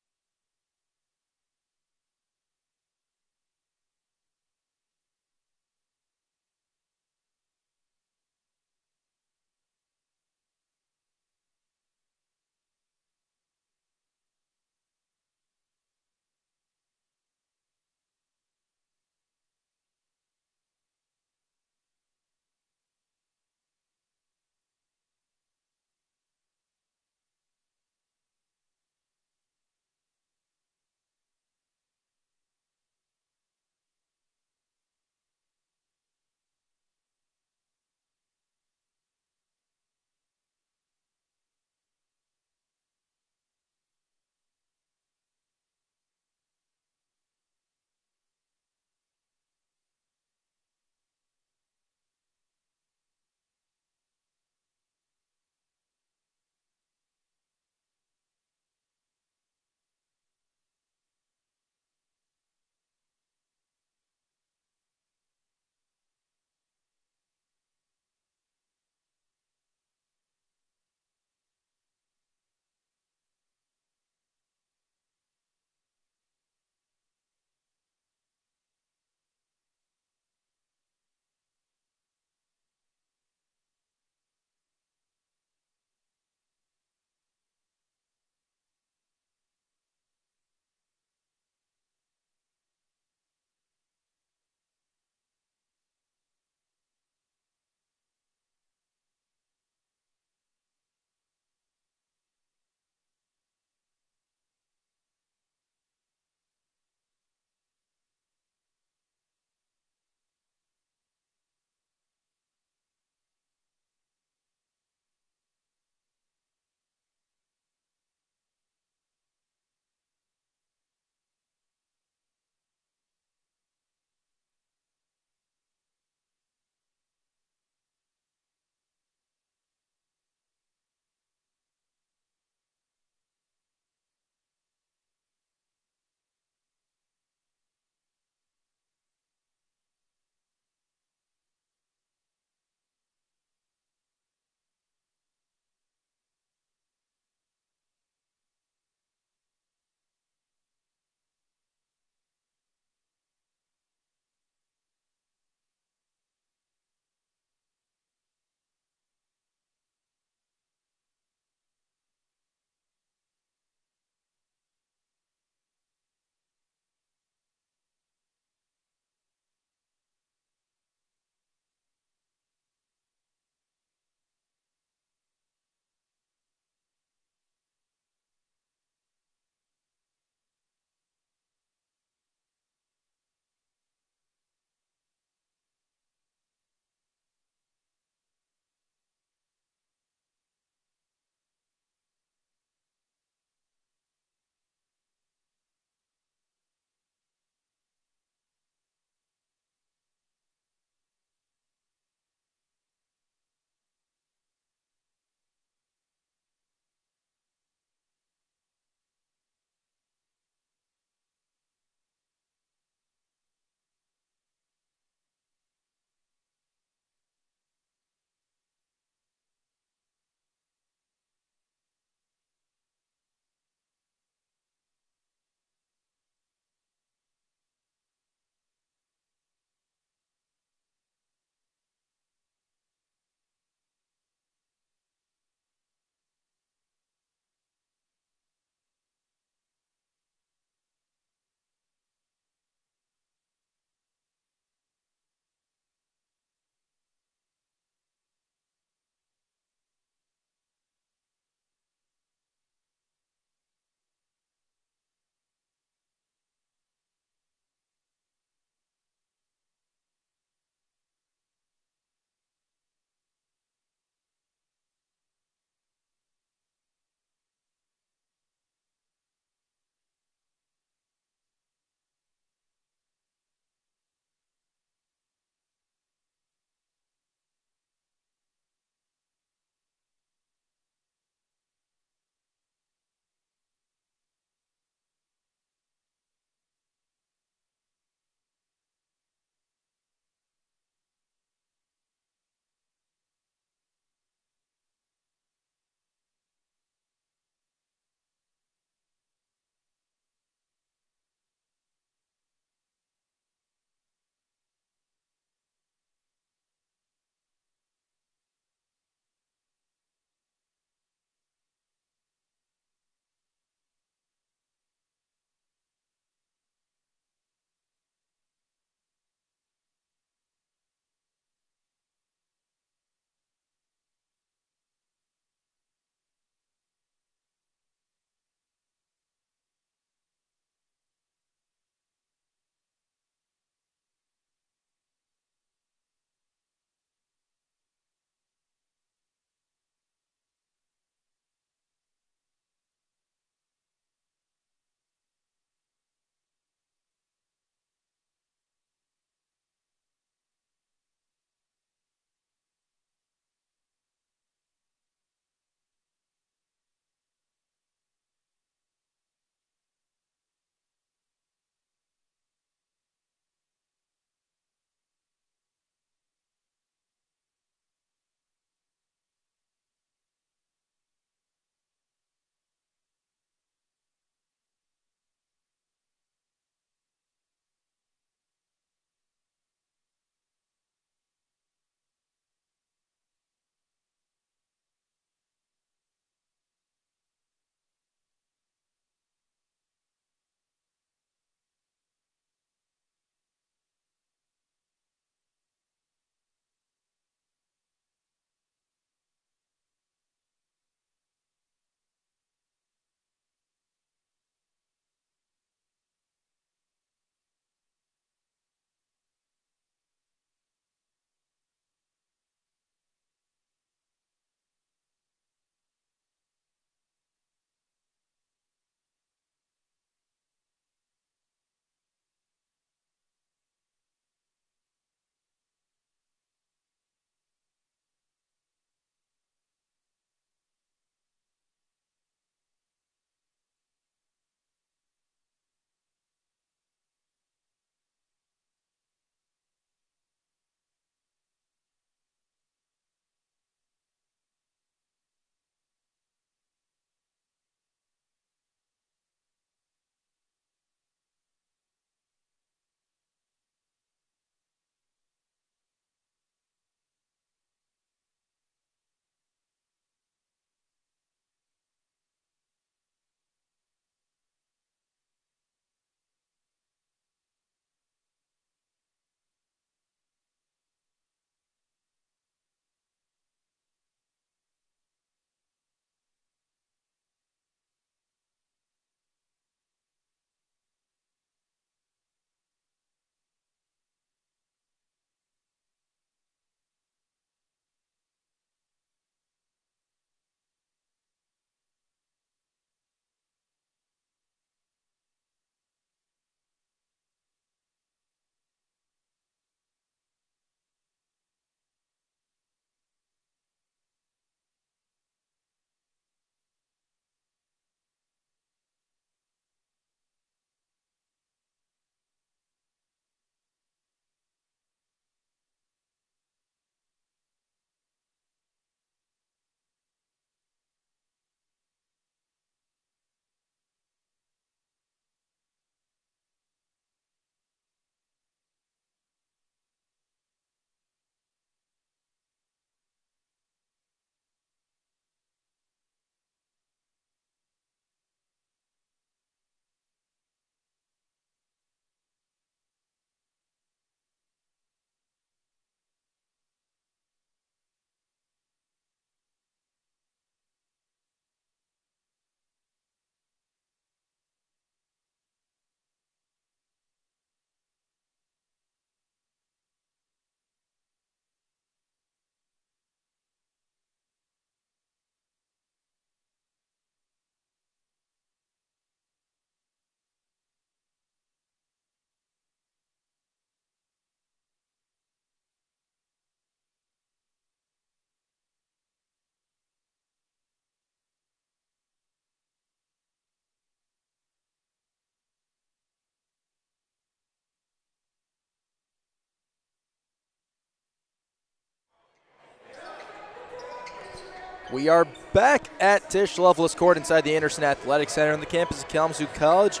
We are back at Tisch Loveless Court inside the Anderson Athletic Center on the campus of Kalamazoo College.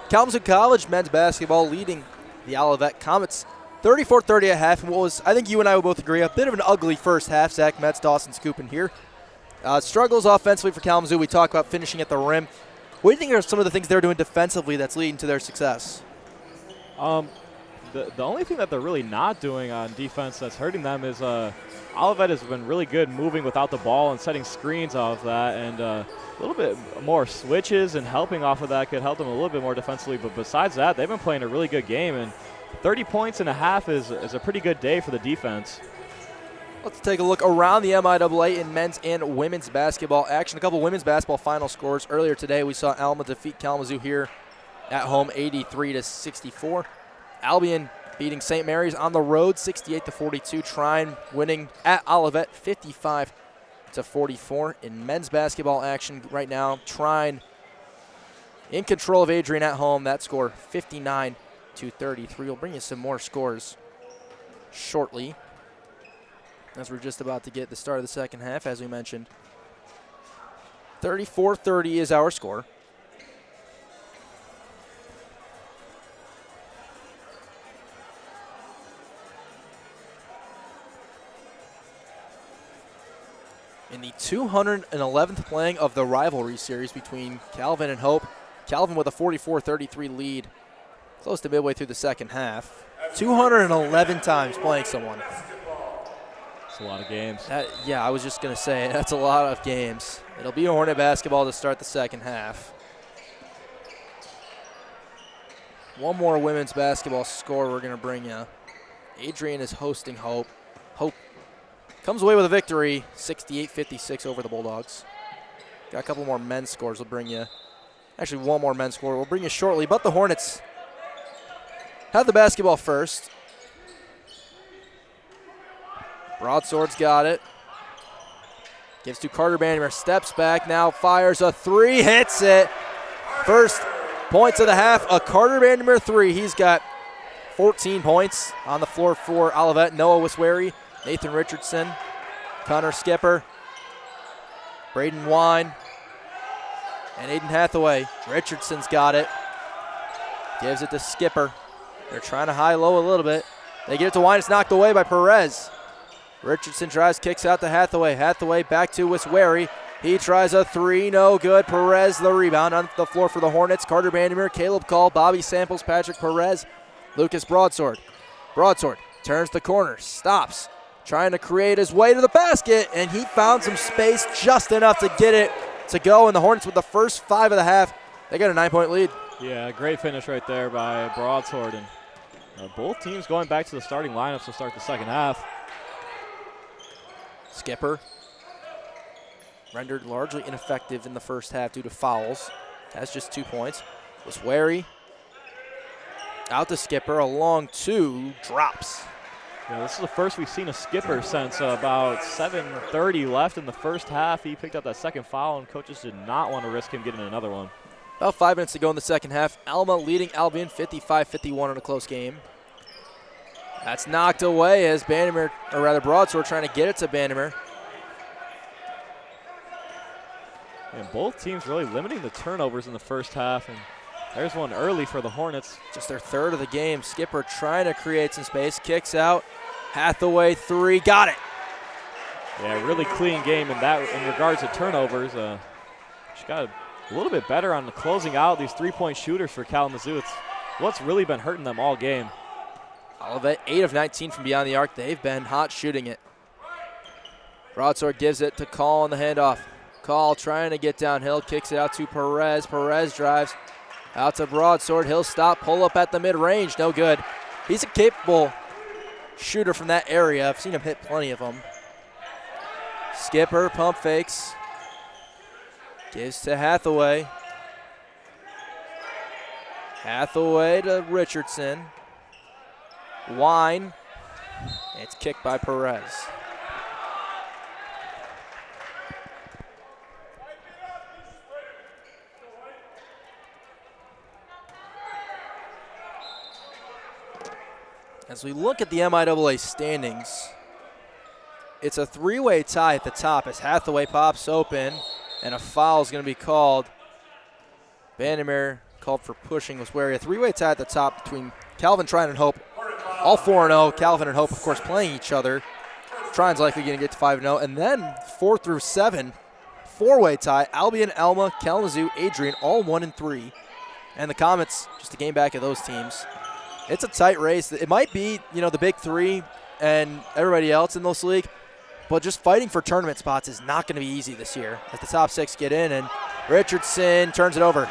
Kalamazoo College men's basketball leading the Olivet Comets 34-30 at half, and what was, I think you and I would both agree, a bit of an ugly first half. Zach Metz, Dawson Scoopin here. Struggles offensively for Kalamazoo. We talk about finishing at the rim. What do you think are some of the things they're doing defensively that's leading to their success? The only thing that they're really not doing on defense that's hurting them is Olivet has been really good moving without the ball and setting screens off that, and a little bit more switches and helping off of that could help them a little bit more defensively. But besides that, they've been playing a really good game, and 30 points and a half is a pretty good day for the defense. Let's take a look around the MIAA in men's and women's basketball action. A couple women's basketball final scores. Earlier today, we saw Alma defeat Kalamazoo here at home 83-64. Albion beating St. Mary's on the road 68-42. Trine winning at Olivet 55-44. In men's basketball action right now, Trine in control of Adrian at home. That score 59-33. We'll bring you some more scores shortly, as we're just about to get the start of the second half, as we mentioned. 34-30 is our score. In the 211th playing of the rivalry series between Calvin and Hope, Calvin with a 44-33 lead, close to midway through the second half. 211 times playing someone. It's a lot of games. Yeah, I was just going to say, that's a lot of games. It'll be Hornet basketball to start the second half. One more women's basketball score we're going to bring you. Adrian is hosting Hope. Hope comes away with a victory, 68-56 over the Bulldogs. Got a couple more men's scores we'll bring you. Actually, one more men's score we'll bring you shortly, but the Hornets have the basketball first. Broadsword's got it. Gives to Carter Bandimer, steps back, now fires a three, hits it. First points of the half, a Carter Bandimer three. He's got 14 points on the floor for Olivet. Noah Wiswary, Nathan Richardson, Connor Skipper, Braden Wine, and Aiden Hathaway. Richardson's got it. Gives it to Skipper. They're trying to high-low a little bit. They get it to Wine. It's knocked away by Perez. Richardson drives, kicks out to Hathaway. Hathaway back to Wiswary. He tries a three, no good. Perez the rebound on the floor for the Hornets. Carter Bandimer, Caleb Call, Bobby Samples, Patrick Perez, Lucas Broadsword. Broadsword turns the corner, stops, trying to create his way to the basket, and he found some space just enough to get it to go. And the Hornets with the first 5 of the half, they got a 9-point lead. Yeah, great finish right there by Broadsword. And both teams going back to the starting lineups to start the second half. Skipper rendered largely ineffective in the first half due to fouls. That's just 2 points. Wiswary out to Skipper, a long two, drops. Yeah, this is the first we've seen a Skipper since about 7:30 left in the first half. He picked up that second foul, and coaches did not want to risk him getting another one. About 5 minutes to go in the second half. Alma leading Albion 55-51 in a close game. That's knocked away as Bandimer, or rather Broadsword, trying to get it to Bandimer. And both teams really limiting the turnovers in the first half. And there's one early for the Hornets. Just their third of the game. Skipper trying to create some space. Kicks out. Hathaway three. Got it. Yeah, really clean game in regards to turnovers. She got a little bit better on the closing out these three-point shooters for Kalamazoo. It's what's really been hurting them all game. Olivet 8 of 19 from beyond the arc. They've been hot shooting it. Broadsword gives it to Call on the handoff. Call trying to get downhill. Kicks it out to Perez. Perez drives out to Broadsword. He'll stop. Pull up at the mid-range. No good. He's a capable shooter from that area. I've seen him hit plenty of them. Skipper pump fakes. Gives to Hathaway. Hathaway to Richardson. Wine. It's kicked by Perez. As we look at the MIAA standings, it's a three-way tie at the top as Hathaway pops open, and a foul is going to be called. Vandermeer called for pushing Wisweri. A three-way tie at the top between Calvin, Trine, and Hope. All 4-0. Calvin and Hope, of course, playing each other. Trine's likely going to get to 5-0. And then 4 through 7, four-way tie. Albion, Alma, Kalamazoo, Adrian, all 1-3. And the Comets, just a game back of those teams. It's a tight race. It might be, the big three and everybody else in this league, but just fighting for tournament spots is not going to be easy this year as the top 6 get in, and Richardson turns it over.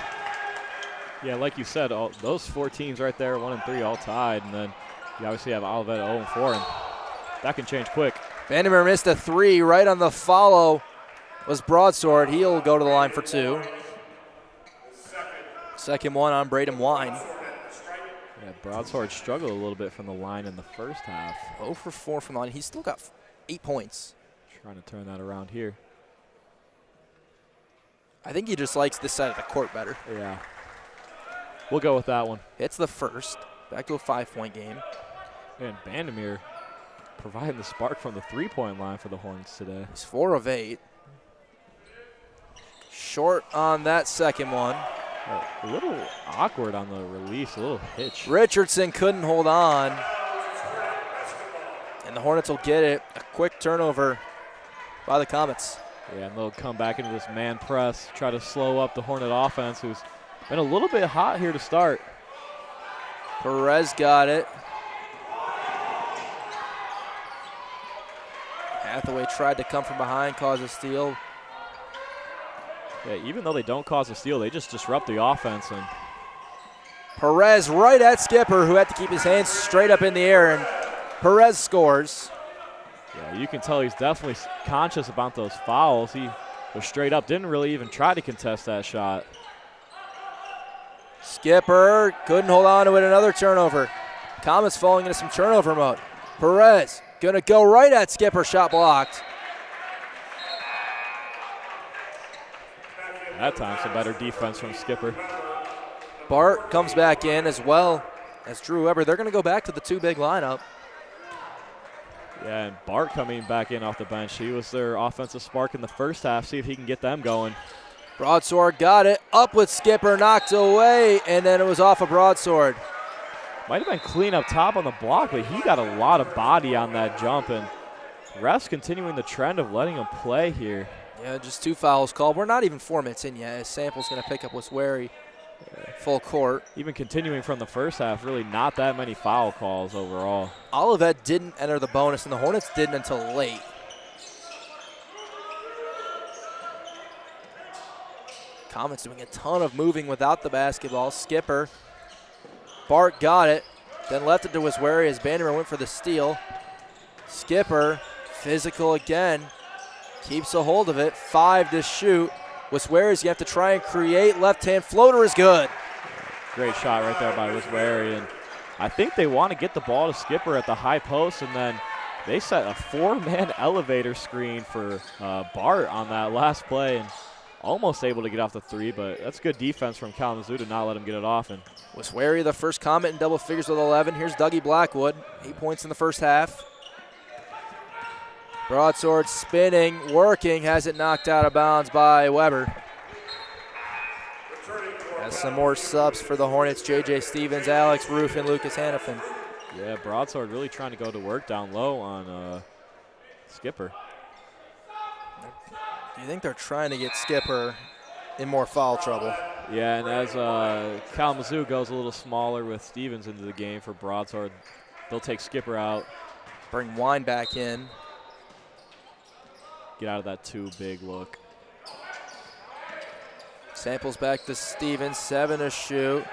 Yeah, like you said, those 4 teams right there, 1-3, all tied, and then you obviously have Olivet at 0-4, and that can change quick. Vandermeer missed a 3 right on the follow was Broadsword. He'll go to the line for 2. Second one on Braden Wine. Yeah, Broadsword struggled a little bit from the line in the first half. 0 for 4 from the line. He's still got 8 points. Trying to turn that around here. I think he just likes this side of the court better. Yeah. We'll go with that one. Hits the first. Back to a 5-point game. And Vandermeer providing the spark from the three-point line for the Hornets today. He's 4 of 8. Short on that second one. A little awkward on the release, a little hitch. Richardson couldn't hold on. And the Hornets will get it. A quick turnover by the Comets. Yeah, and they'll come back into this man press, try to slow up the Hornet offense, who's been a little bit hot here to start. Perez got it. Hathaway tried to come from behind, cause a steal. Yeah, even though they don't cause a steal, they just disrupt the offense. And Perez right at Skipper, who had to keep his hands straight up in the air, and Perez scores. yeah, you can tell he's definitely conscious about those fouls. He was straight up, didn't really even try to contest that shot. Skipper couldn't hold on to it, another turnover. Comets falling into some turnover mode. Perez gonna go right at Skipper, shot blocked. That time, some better defense from Skipper. Bart comes back in as well as Drew Weber. They're gonna go back to the 2-big lineup. Yeah, and Bart coming back in off the bench. He was their offensive spark in the first half. See if he can get them going. Broadsword got it, up with Skipper, knocked away, and then it was off of Broadsword. Might have been clean up top on the block, but he got a lot of body on that jump, and refs continuing the trend of letting him play here. Yeah, just 2 fouls called. We're not even 4 minutes in yet. Sample's going to pick up Wisweri full court. Even continuing from the first half, really not that many foul calls overall. Olivet didn't enter the bonus, and the Hornets didn't until late. Comets doing a ton of moving without the basketball. Skipper. Bart got it, then left it to Wisweri as Vandermeer went for the steal. Skipper, physical again. Keeps a hold of it, 5 to shoot. Wisweri's going to have to try and create. Left-hand floater is good. Great shot right there by Wisweri. And I think they want to get the ball to Skipper at the high post, and then they set a 4-man elevator screen for Bart on that last play, and almost able to get off the 3, but that's good defense from Kalamazoo to not let him get it off. And Wisweri, the first Comet in double figures with 11. Here's Dougie Blackwood, 8 points in the first half. Broadsword spinning, working, has it knocked out of bounds by Weber. Has some more subs for the Hornets. J.J. Stevens, Alex Roof, and Lucas Hannafin. yeah, Broadsword really trying to go to work down low on Skipper. Do you think they're trying to get Skipper in more foul trouble? Yeah, and as Kalamazoo goes a little smaller with Stevens into the game for Broadsword, they'll take Skipper out. Bring Wine back in. Get out of that 2-big look. Samples back to Stevens, 7 to shoot.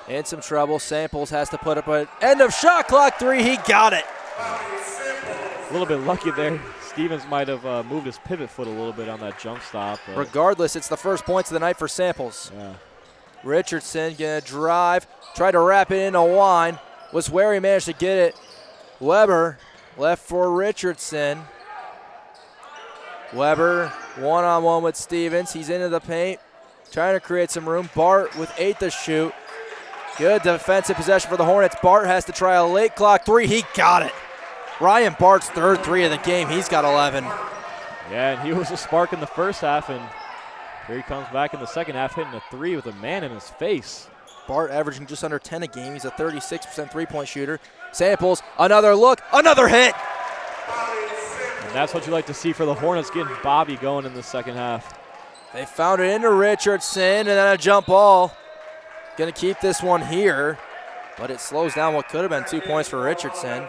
In some trouble. Samples has to put up an end of shot clock 3. He got it. A little bit lucky there. Stevens might have moved his pivot foot a little bit on that jump stop. Regardless, it's the first points of the night for Samples. Yeah. Richardson gonna drive, try to wrap it into Wine. Was where he managed to get it. Weber left for Richardson. Weber one-on-one with Stevens. He's into the paint, trying to create some room. Bart with 8 to shoot. Good defensive possession for the Hornets. Bart has to try a late clock 3. He got it. Ryan Bart's third three of the game. He's got 11. Yeah, and he was a spark in the first half, and here he comes back in the second half, hitting a three with a man in his face. Bart averaging just under 10 a game. He's a 36% three-point shooter. Samples, another look, another hit. And that's what you like to see for the Hornets, getting Bobby going in the second half. They found it into Richardson, and then a jump ball. Going to keep this one here, but it slows down what could have been 2 points for Richardson.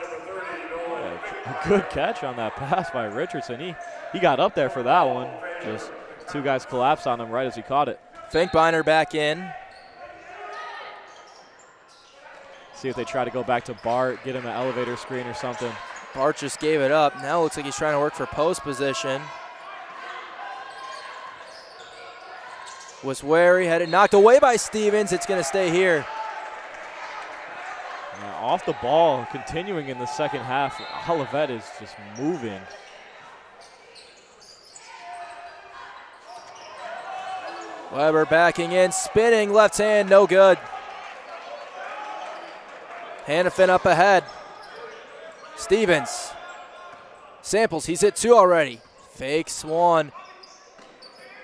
Yeah, a good catch on that pass by Richardson. He got up there for that one. Just two guys collapsed on him right as he caught it. Finkbeiner back in. See if they try to go back to Bart, get him an elevator screen or something. Bart just gave it up. Now it looks like he's trying to work for post position. Was wary, had it knocked away by Stevens. It's going to stay here. Off the ball, continuing in the second half. Olivet is just moving. Weber backing in, spinning, left hand, no good. Hannafin up ahead. Stevens. Samples, he's hit two already. Fakes one.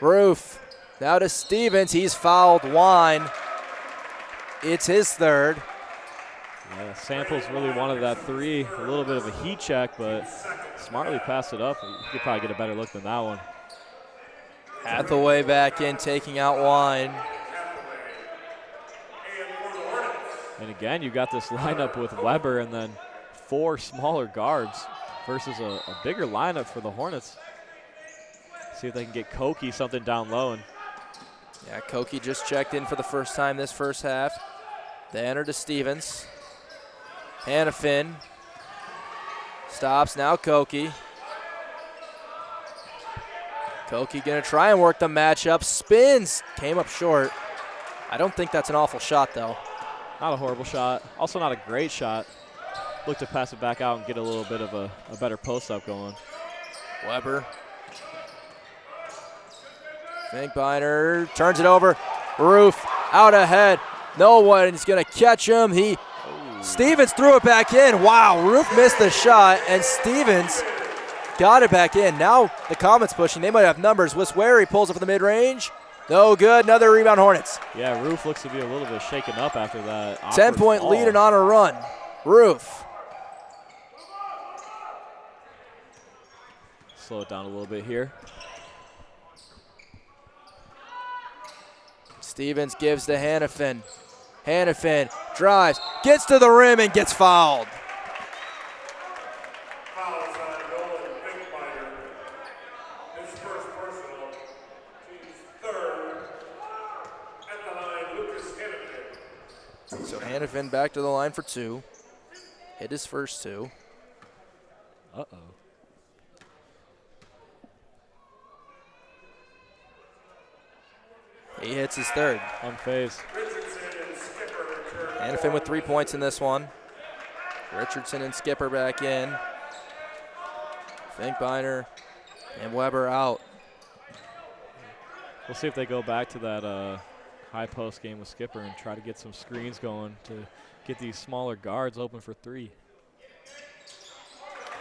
Roof. Now to Stevens, he's fouled Wine. It's his third. Yeah, Samples really wanted that three. A little bit of a heat check, but smartly passed it up. He could probably get a better look than that one. Hathaway back in, taking out Wine. And again, you got this lineup with Weber and then four smaller guards versus a bigger lineup for the Hornets. See if they can get Koki something down low. And yeah, Koki just checked in for the first time this first half. They enter to Stevens. Hannafin stops, now Koki. Koki gonna try and work the matchup. Spins, came up short. I don't think that's an awful shot though. not a horrible shot. Also not a great shot. Look to pass it back out and get a little bit of a better post-up going. Weber. Finkbeiner turns it over. Roof out ahead. No one's going to catch him. Stevens threw it back in. Wow, Roof missed the shot, and Stevens got it back in. Now the Comets pushing. They might have numbers. Wiswari pulls it from the mid-range. No good. Another rebound, Hornets. Yeah, Roof looks to be a little bit shaken up after that. 10-point lead and on a run. Roof. Slow it down a little bit here. Stevens gives to Hannafin. Hannafin drives, gets to the rim, and gets fouled. Fouls on Nolan Finkbeiner. His first personal, team's third. At the line, Lucas Hannafin. So Hannafin back to the line for two. Hit his first two. Uh-oh. He hits his third. Unfazed. Hannafin with 3 points in this one. Richardson and Skipper back in. Finkbeiner and Weber out. We'll see if they go back to that high post game with Skipper and try to get some screens going to get these smaller guards open for three.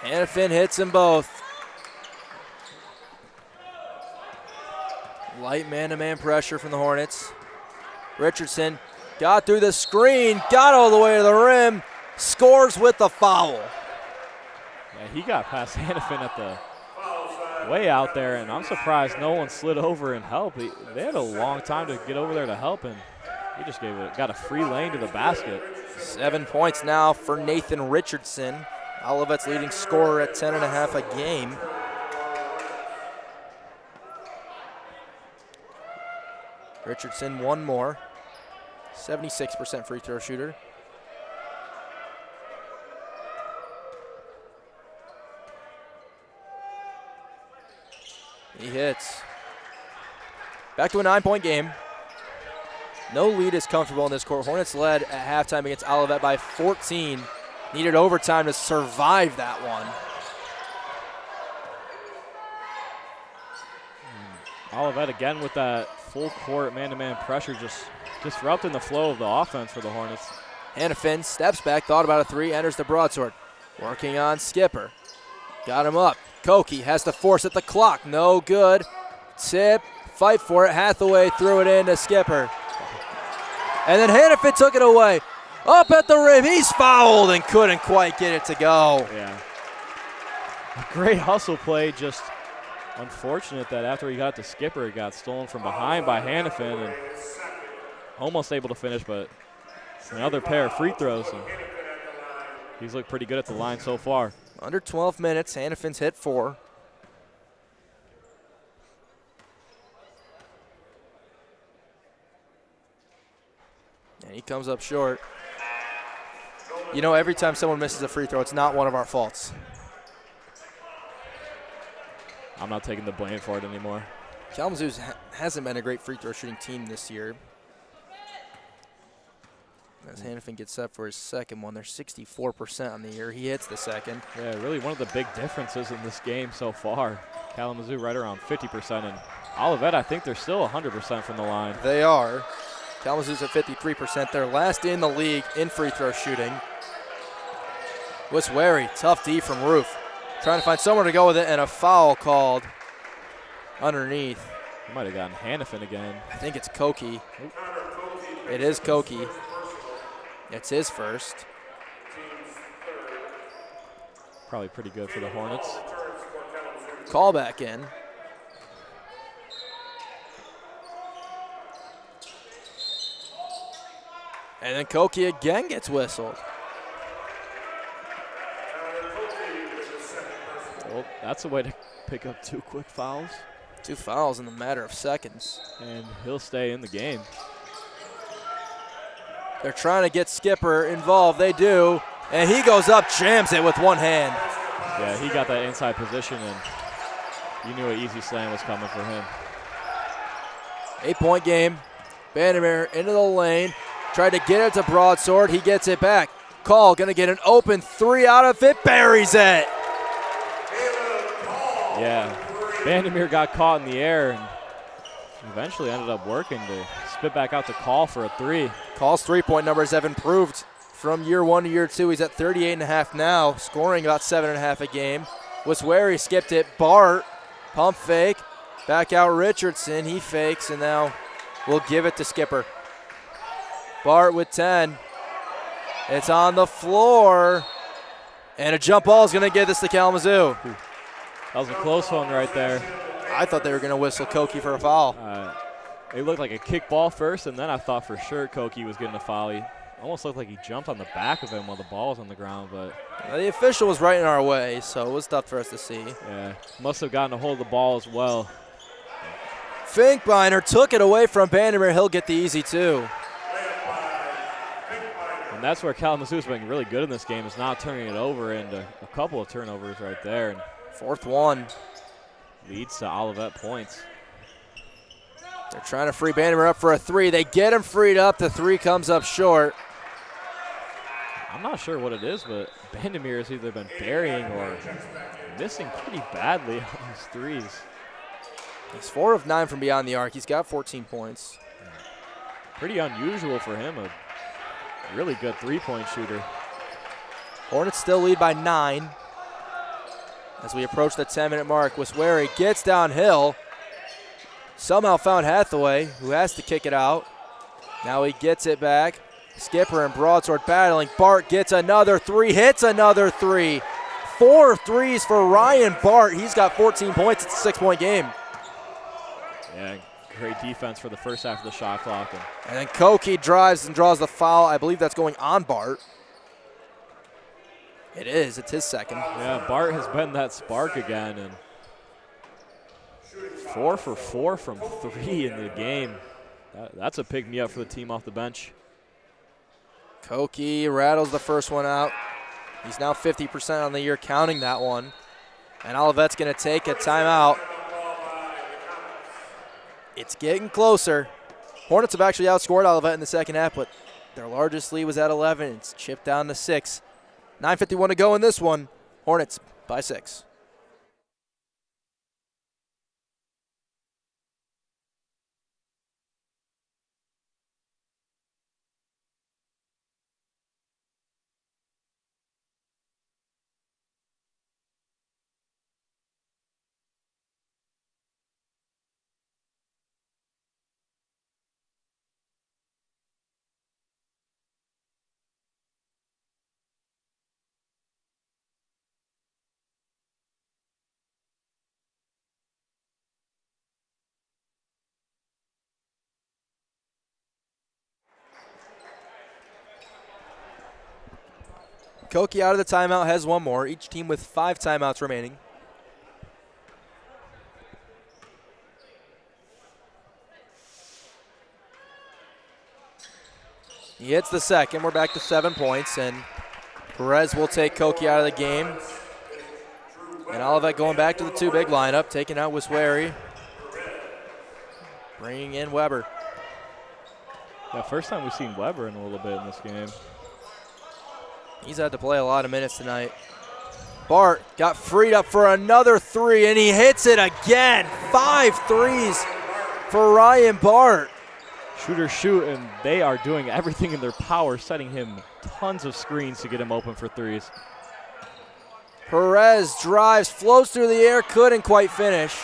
Hannafin hits them both. Light man-to-man pressure from the Hornets. Richardson got through the screen, got all the way to the rim, scores with the foul. Yeah, he got past Hannafin at the way out there, and I'm surprised no one slid over and helped. They had a long time to get over there to help, and he just got a free lane to the basket. 7 points now for Nathan Richardson. Olivet's leading scorer at 10.5 a game. Richardson one more. 76% free throw shooter. He hits. Back to a 9-point game. No lead is comfortable in this court. Hornets led at halftime against Olivet by 14. Needed overtime to survive that one. Olivet again with that full court man-to-man pressure, just disrupting the flow of the offense for the Hornets. Hannafin steps back, thought about a three, enters the broadsword. Working on Skipper. Got him up. Koki has to force at the clock. No good. Tip. Fight for it. Hathaway threw it in to Skipper. And then Hannafin took it away. Up at the rim. He's fouled and couldn't quite get it to go. Yeah. Great hustle play. Just unfortunate that after he got to Skipper, it got stolen from behind by Hannafin and almost able to finish, but another pair of free throws. And he's looked pretty good at the line so far. Under 12 minutes, Hannafin's hit 4. And he comes up short. You know, every time someone misses a free throw, it's not one of our faults. I'm not taking the blame for it anymore. Kalamazoo hasn't been a great free throw shooting team this year. As Hannafin gets set for his second one, they're 64% on the year. He hits the second. Yeah, really one of the big differences in this game so far. Kalamazoo right around 50%, and Olivet, I think they're still 100% from the line. They are. Kalamazoo's at 53%. They're last in the league in free throw shooting. Wiswary, tough D from Roof. Trying to find somewhere to go with it, and a foul called underneath. He might have gotten Hannafin again. I think it's Koki. It is Koki. It's his first. Probably pretty good for the Hornets. Call back in. And then Koki again gets whistled. Well, that's a way to pick up 2 quick fouls. 2 fouls in a matter of seconds. And he'll stay in the game. They're trying to get Skipper involved. They do. And he goes up, jams it with one hand. Yeah, he got that inside position, and you knew an easy slam was coming for him. 8-point game. Vandermeer into the lane. Tried to get it to Broadsword. He gets it back. Call going to get an open 3 out of it. Buries it. Yeah, Vandermeer got caught in the air and eventually ended up working to spit back out to Call for a 3. Call's 3-point numbers have improved from year 1 to year 2. He's at 38.5 now, scoring about 7.5 a game. Wiswary skipped it. Bart, pump fake, back out Richardson. He fakes, and now we'll give it to Skipper. Bart with 10. It's on the floor, and a jump ball is going to get this to Kalamazoo. That was a close one right there. I thought they were going to whistle Koki for a foul. It looked like a kick ball first, and then I thought for sure Koki was getting a foul. He almost looked like he jumped on the back of him while the ball was on the ground, but the official was right in our way, so it was tough for us to see. Yeah, must have gotten a hold of the ball as well. Finkbeiner took it away from Vandermeer. He'll get the easy 2. And that's where Kalamazoo's been really good in this game, is not turning it over, and a couple of turnovers right there. And 4th one. Leads to Olivet points. They're trying to free Vandermeer up for a 3. They get him freed up. The 3 comes up short. I'm not sure what it is, but Vandermeer has either been burying or missing pretty badly on these threes. He's 4 of 9 from beyond the arc. He's got 14 points. Pretty unusual for him, a really good 3-point shooter. Hornets still lead by 9. As we approach the 10-minute mark, Wiswary gets downhill. Somehow found Hathaway, who has to kick it out. Now he gets it back. Skipper and Broadsword battling. Bart gets another 3, hits another 3. 4 threes for Ryan Bart. He's got 14 points. It's a 6-point game. Yeah, great defense for the first half of the shot clock. And then Koki drives and draws the foul. I believe that's going on Bart. It is. It's his second. Yeah, Bart has been that spark again, and 4 for 4 from 3 in the game. That's a pick-me-up for the team off the bench. Koki rattles the first one out. He's now 50% on the year, counting that one. And Olivet's going to take a timeout. It's getting closer. Hornets have actually outscored Olivet in the second half, but their largest lead was at 11. It's chipped down to 6. 9:51 to go in this one. Hornets by 6. Koki out of the timeout, has one more. Each team with 5 timeouts remaining. He hits the second. We're back to 7 points, and Perez will take Koki out of the game. And Olivet going back to the 2 big lineup, taking out Wiswari, bringing in Weber. Yeah, first time we've seen Weber in a little bit in this game. He's had to play a lot of minutes tonight. Bart got freed up for another 3, and he hits it again. 5 threes for Ryan Bart. Shooters shoot, and they are doing everything in their power, setting him tons of screens to get him open for threes. Perez drives, floats through the air, couldn't quite finish.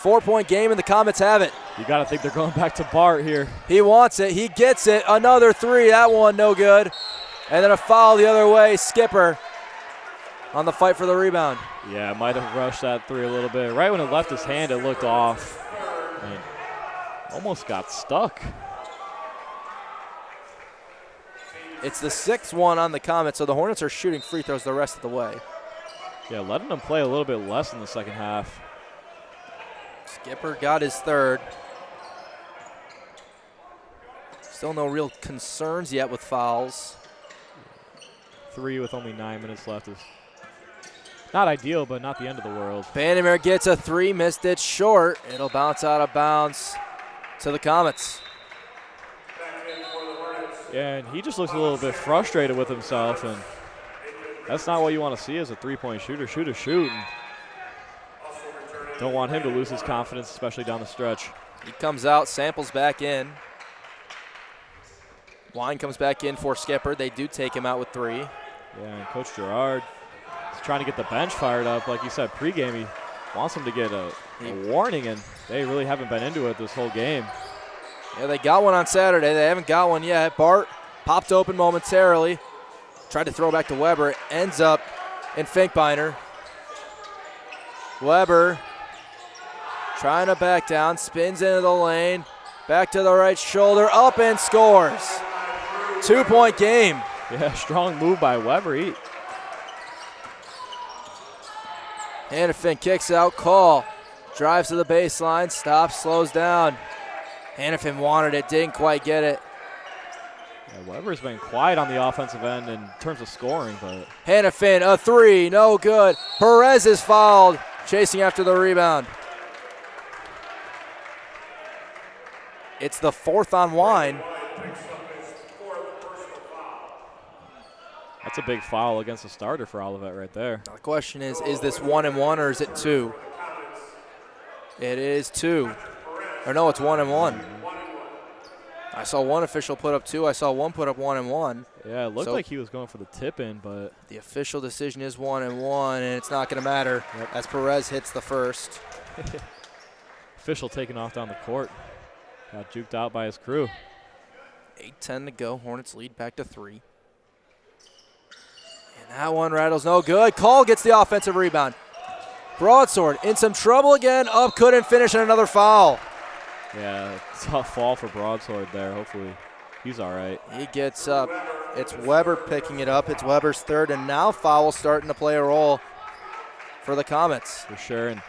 4-point game, and the Comets have it. You got to think they're going back to Bart here. He wants it. He gets it. Another 3. That one no good. And then a foul the other way. Skipper on the fight for the rebound. Yeah, might have rushed that 3 a little bit. Right when it left his hand, it looked off. And almost got stuck. It's the 6th one on the Comets, so the Hornets are shooting free throws the rest of the way. Yeah, letting them play a little bit less in the second half. Skipper got his 3rd. Still no real concerns yet with fouls. 3 with only 9 minutes left is not ideal, but not the end of the world. Vandermeer gets a 3, missed it short. It'll bounce out of bounds to the Comets. Yeah, and he just looks a little bit frustrated with himself, and that's not what you want to see as a 3-point shooter. Shoot. And don't want him to lose his confidence, especially down the stretch. He comes out, Samples back in. Wine comes back in for Skipper. They do take him out with 3. Yeah, and Coach Gerard is trying to get the bench fired up. Like you said, pregame, he wants them to get a warning, and they really haven't been into it this whole game. Yeah, they got one on Saturday. They haven't got one yet. Bart popped open momentarily. Tried to throw back to Weber. It ends up in Finkbeiner. Weber trying to back down. Spins into the lane. Back to the right shoulder. Up and scores. 2-point game. Yeah, strong move by Weber. Hannafin kicks out. Call. Drives to the baseline. Stops. Slows down. Hannafin wanted it. Didn't quite get it. Yeah, Weber's been quiet on the offensive end in terms of scoring, but Hannafin, a 3. No good. Perez is fouled. Chasing after the rebound. It's the 4th on Wine. that's a big foul against the starter for Olivet right there. The question is this 1-and-1 or is it 2? It is 2. Or no, it's 1-and-1. I saw one official put up 2. I saw one put up 1-and-1. Yeah, it looked like he was going for the tip-in, but the official decision is 1-and-1, and it's not going to matter as Perez hits the first. Official taking off down the court. Got juked out by his crew. 8:10 to go. Hornets lead back to 3. And that one rattles no good. Call gets the offensive rebound. Broadsword in some trouble again. Up, couldn't finish, and another foul. Yeah, tough fall for Broadsword there. Hopefully he's all right. He gets up. It's Weber picking it up. It's Weber's 3rd, and now foul starting to play a role for the Comets. For sure, and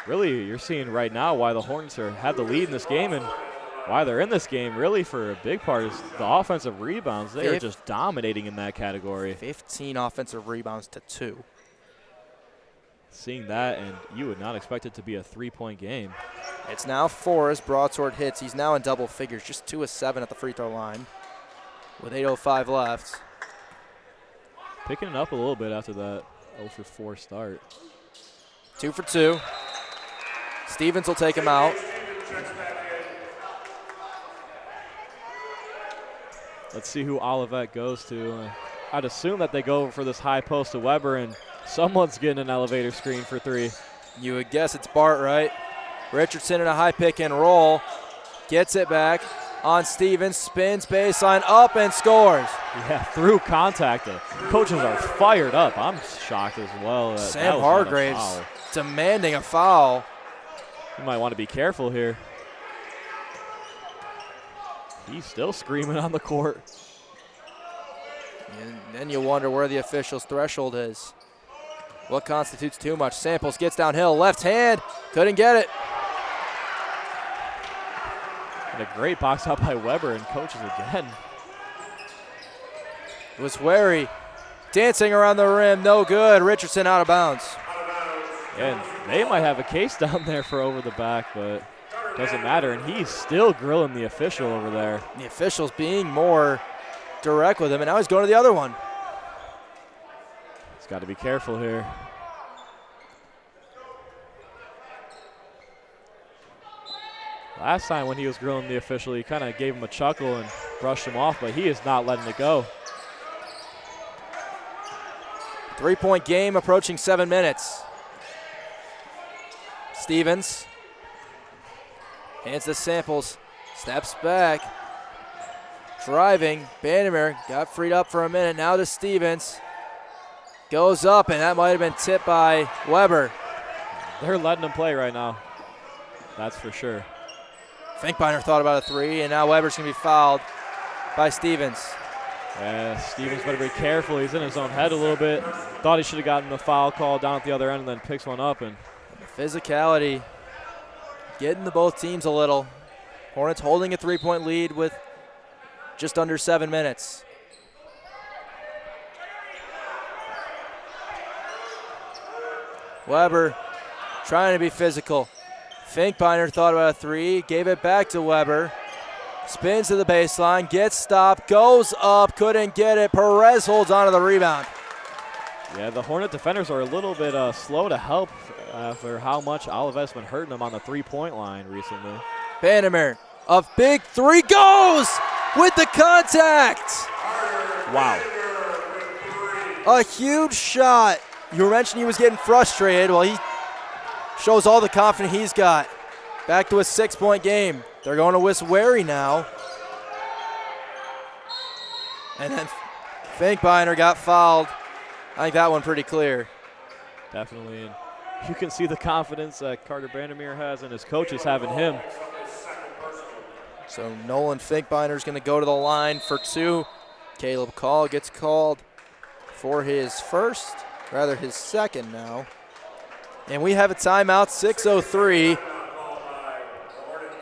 really you're seeing right now why the Hornets have the lead in this game and why they're in this game really for a big part is the offensive rebounds. They are just dominating in that category. 15 offensive rebounds to 2. Seeing that, and you would not expect it to be a 3-point game. It's now 4 as Broadsword hits. He's now in double figures, just 2 of 7 at the free throw line with 8:05 left. Picking it up a little bit after that 0-for-4 start. 2 for 2. Stevens will take him out. Let's see who Olivet goes to. I'd assume that they go for this high post to Weber, and someone's getting an elevator screen for 3. You would guess it's Bart, right? Richardson in a high pick and roll. Gets it back on Stevens. Spins baseline up and scores. Yeah, through contact. The coaches are fired up. I'm shocked as well. Sam Hargraves demanding a foul. You might want to be careful here. He's still screaming on the court. And then you wonder where the official's threshold is. What constitutes too much? Samples gets downhill, left hand, couldn't get it. And a great box out by Weber and coaches again. It was Wary dancing around the rim, no good. Richardson out of bounds. And they might have a case down there for over the back, but doesn't matter. And he's still grilling the official over there. The official's being more direct with him, and now he's going to the other one. He's got to be careful here. Last time when he was grilling the official, he kind of gave him a chuckle and brushed him off, but he is not letting it go. 3-point game approaching 7 minutes. Stevens hands the Samples, steps back, driving. Vandermeer got freed up for a minute. Now to Stevens. Goes up, and that might have been tipped by Weber. They're letting him play right now. That's for sure. Finkbeiner thought about a three, and now Weber's going to be fouled by Stevens. Yeah, Stevens better be careful. He's in his own head a little bit. Thought he should have gotten the foul call down at the other end and then picks one up. And physicality getting to both teams a little. Hornets holding a 3-point lead with just under 7 minutes. Weber trying to be physical. Finkbeiner thought about a three, gave it back to Weber. Spins to the baseline, gets stopped, goes up, couldn't get it. Perez holds on to the rebound. Yeah, the Hornet defenders are a little bit slow to help for how much Olivet's been hurting them on the three-point line recently. Vandermeer, a big three, goes with the contact. Wow. A huge shot. You mentioned he was getting frustrated. Well, he shows all the confidence he's got. Back to a 6-point game. They're going to Wary now. And then Finkbeiner got fouled. I think that one pretty clear. Definitely. And you can see the confidence that Carter Vandermeer has and his coaches having him. So Nolan Finkbeiner's going to go to the line for two. Caleb Call gets called for his second now. And we have a timeout, 6:03.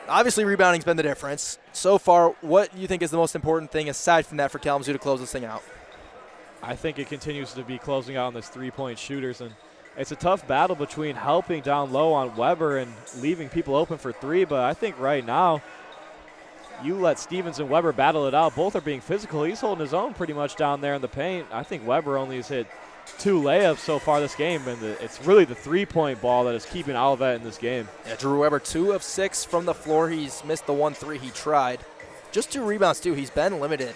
Obviously, rebounding's been the difference. So far, what do you think is the most important thing aside from that for Kalamazoo to close this thing out? I think it continues to be closing out on those three-point shooters. And it's a tough battle between helping down low on Weber and leaving people open for three. But I think right now, you let Stevens and Weber battle it out. Both are being physical. He's holding his own pretty much down there in the paint. I think Weber only has hit 2 layups so far this game, and it's really the three-point ball that is keeping Olivet in this game. Yeah, Drew Weber 2 of 6 from the floor. He's missed the 1-3 he tried. Just 2 rebounds, too. He's been limited.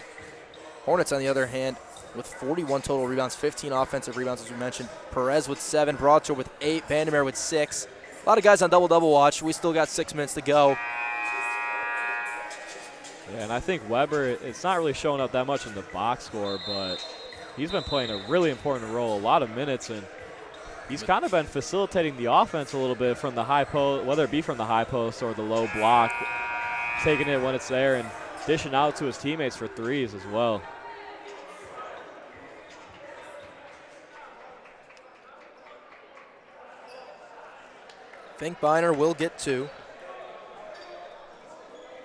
Hornets, on the other hand, with 41 total rebounds, 15 offensive rebounds, as we mentioned. Perez with 7, Broadshore with 8, Vandermeer with 6. A lot of guys on double-double watch. We still got 6 minutes to go. Yeah, and I think Weber, it's not really showing up that much in the box score, but he's been playing a really important role, a lot of minutes, and he's kind of been facilitating the offense a little bit from the high post, whether it be from the high post or the low block, taking it when it's there and dishing out to his teammates for threes as well. Finkbeiner will get 2.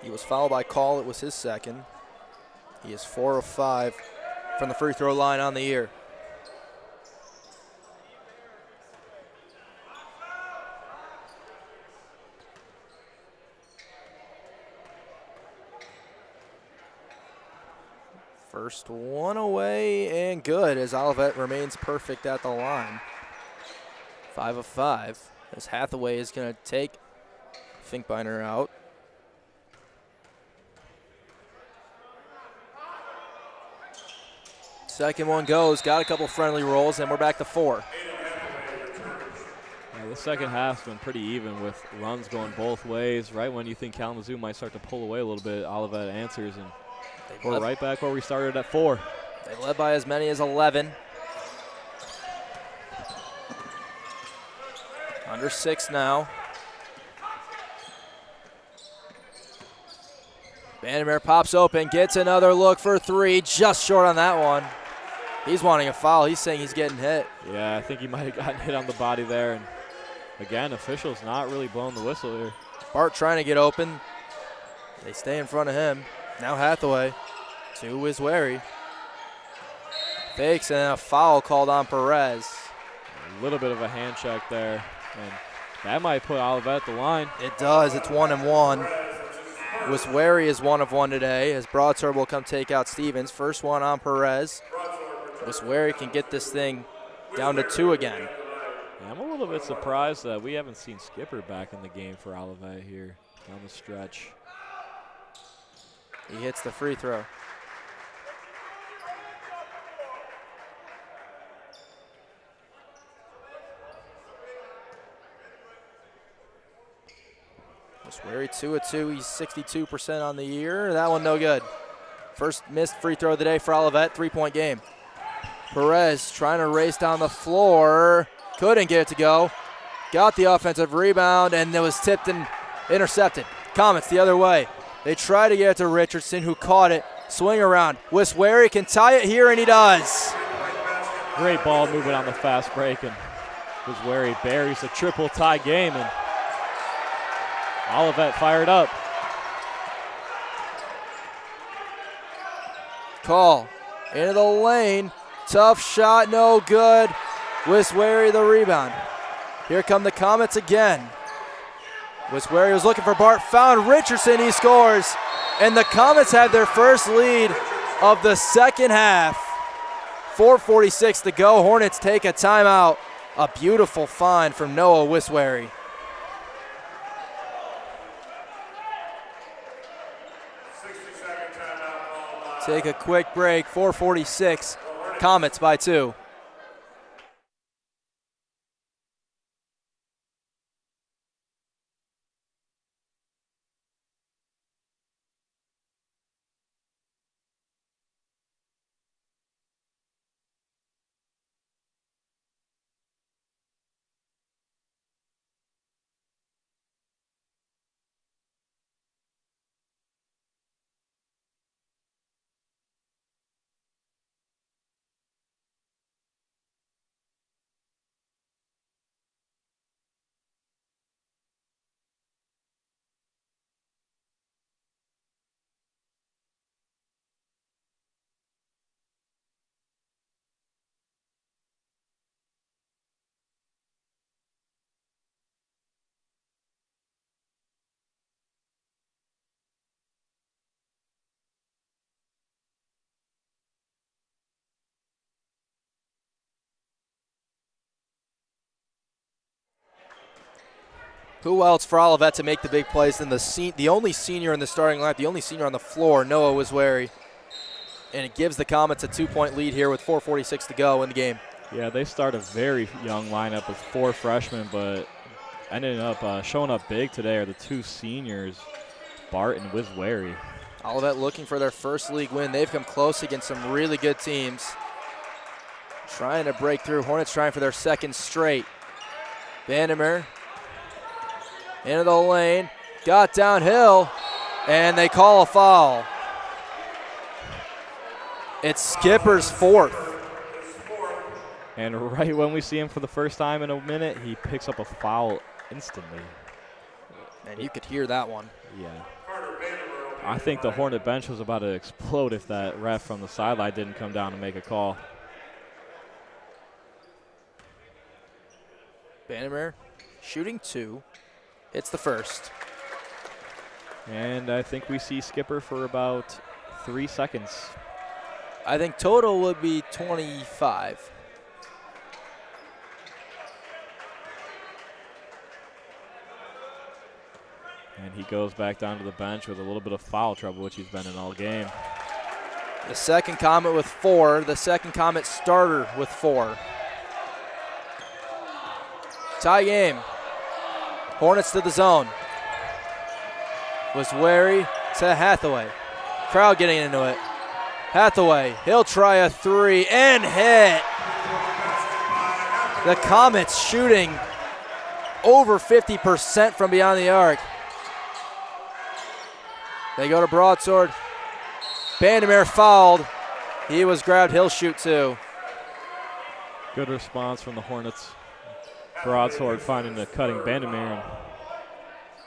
He was fouled by Call. It was his second. He is 4 of 5 from the free throw line on the year. First one away and good as Olivet remains perfect at the line. 5 of 5 as Hathaway is going to take Finkbeiner out. Second one goes, got a couple friendly rolls, and we're back to 4. Yeah, the second half's been pretty even with runs going both ways. Right when you think Kalamazoo might start to pull away a little bit, Olivet answers, and we're right back where we started at 4. They led by as many as 11. Under 6 now. Vandermeer pops open, gets another look for 3, just short on that one. He's wanting a foul. He's saying he's getting hit. Yeah, I think he might have gotten hit on the body there. And again, officials not really blowing the whistle here. Bart trying to get open. They stay in front of him. Now Hathaway to Wiswary. Fakes and a foul called on Perez. A little bit of a hand check there. And that might put Olivet at the line. It does. It's 1-1. Wiswary is 1 of 1 today as Broadsword will come take out Stevens. First one on Perez. Wiswary can get this thing down to 2 again. Yeah, I'm a little bit surprised that we haven't seen Skipper back in the game for Olivet here down the stretch. He hits the free throw. Wiswary 2 of 2. He's 62% on the year. That one no good. First missed free throw of the day for Olivet. 3-point game. Perez trying to race down the floor. Couldn't get it to go. Got the offensive rebound, and it was tipped and intercepted. Comets the other way. They try to get it to Richardson, who caught it. Swing around. Wiswary can tie it here, and he does. Great ball movement on the fast break, and Wiswary buries a triple tie game, and Olivet fired up. Call into the lane. Tough shot, no good. Wiswary the rebound. Here come the Comets again. Wiswary was looking for Bart, found Richardson, he scores. And the Comets have their first lead of the second half. 4:46 to go. Hornets take a timeout. A beautiful find from Noah Wiswary. Take a quick break. 4:46. Comets by 2. Who else for Olivet to make the big plays than the only senior in the starting lineup, the only senior on the floor, Noah Wiswary. And it gives the Comets a 2-point lead here with 4:46 to go in the game. Yeah, they start a very young lineup with 4 freshmen, but ended up showing up big today are the 2 seniors, Bart and Wiswary. Olivet looking for their first league win. They've come close against some really good teams. Trying to break through. Hornets trying for their second straight. Vandermeer into the lane, got downhill, and they call a foul. It's Skipper's 4th. And right when we see him for the first time in a minute, he picks up a foul instantly. And you could hear that one. Yeah. I think the Hornet bench was about to explode if that ref from the sideline didn't come down and make a call. Vandermeer shooting 2. It's the first. And I think we see Skipper for about 3 seconds. I think total would be 25. And he goes back down to the bench with a little bit of foul trouble, which he's been in all game. The second Comet with 4. The second Comet starter with 4. Tie game. Hornets to the zone. Wiswary to Hathaway. Crowd getting into it. Hathaway, he'll try a 3 and hit. The Comets shooting over 50% from beyond the arc. They go to Broadsword. Vandermeer fouled. He was grabbed. He'll shoot 2. Good response from the Hornets. Broadsword finding the cutting Vandermeer.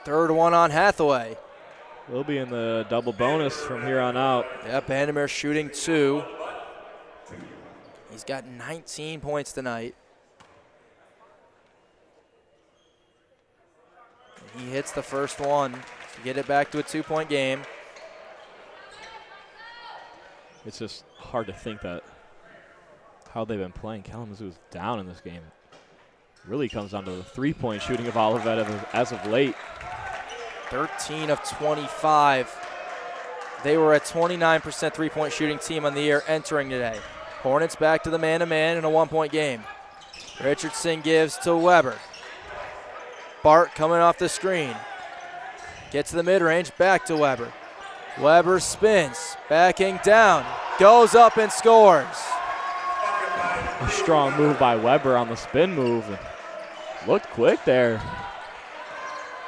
Third one on Hathaway. We'll be in the double bonus from here on out. Yeah, Vandermeer shooting 2. He's got 19 points tonight. He hits the first one to get it back to a 2-point game. It's just hard to think that how they've been playing. Kalamazoo is down in this game. It really comes down to the 3-point shooting of Olivet as of late. 13 of 25. They were a 29% 3-point shooting team on the year entering today. Hornets back to the man-to-man in a 1-point game. Richardson gives to Weber. Bart coming off the screen. Gets to the mid-range, back to Weber. Weber spins, backing down, goes up and scores. A strong move by Weber on the spin move. Looked quick there.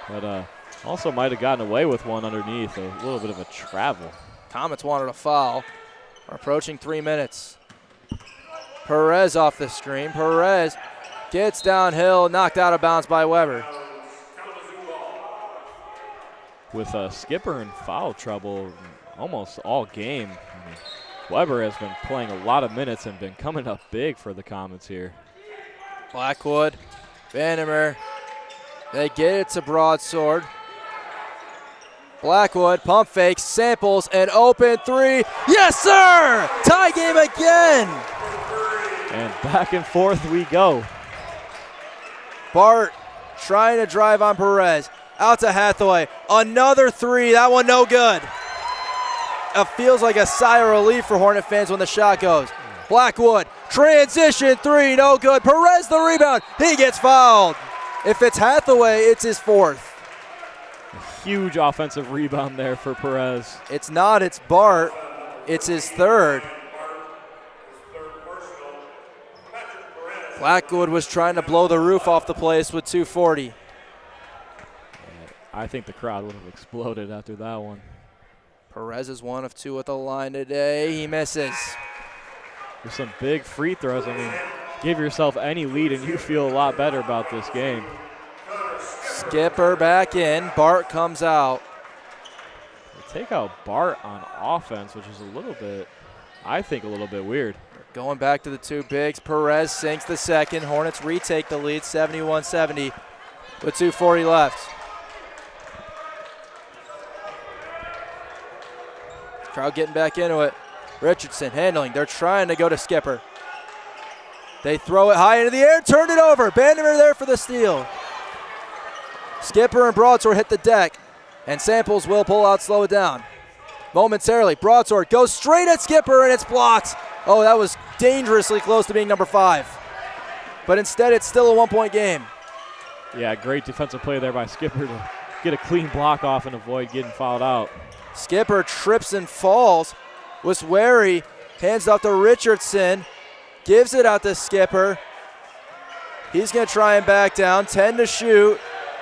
But also might have gotten away with one underneath. A little bit of a travel. Comets wanted a foul. We're approaching 3 minutes. Perez off the screen. Perez gets downhill, knocked out of bounds by Weber. With Skipper in foul trouble almost all game. I mean, Weber has been playing a lot of minutes and been coming up big for the Comets here. Blackwood, Vandermeer, they get it to Broadsword. Blackwood, pump fake, samples, an open 3. Yes, sir! Tie game again! And back and forth we go. Bart trying to drive on Perez. Out to Hathaway. Another 3. That one no good. It feels like a sigh of relief for Hornet fans when the shot goes. Blackwood, transition 3, no good. Perez the rebound. He gets fouled. If it's Hathaway, it's his 4th. A huge offensive rebound there for Perez. It's not, it's Bart. It's his 3rd. Blackwood was trying to blow the roof off the place with 2:40. I think the crowd would have exploded after that one. Perez is 1 of 2 at the line today. He misses. There's some big free throws. I mean, give yourself any lead and you feel a lot better about this game. Skipper back in. Bart comes out. They take out Bart on offense, which is a little bit, I think, a little bit weird. Going back to the 2 bigs. Perez sinks the second. Hornets retake the lead, 71-70 with 2:40 left. Crowd getting back into it. Richardson handling. They're trying to go to Skipper. They throw it high into the air, turned it over. Vandermeer there for the steal. Skipper and Broadsword hit the deck, and Samples will pull out, slow it down. Momentarily, Broadsword goes straight at Skipper, and it's blocked. Oh, that was dangerously close to being number 5. But instead, it's still a 1-point game. Yeah, great defensive play there by Skipper to get a clean block off and avoid getting fouled out. Skipper trips and falls. Was wary. Hands off to Richardson. Gives it out to Skipper. He's going to try and back down. 10 to shoot.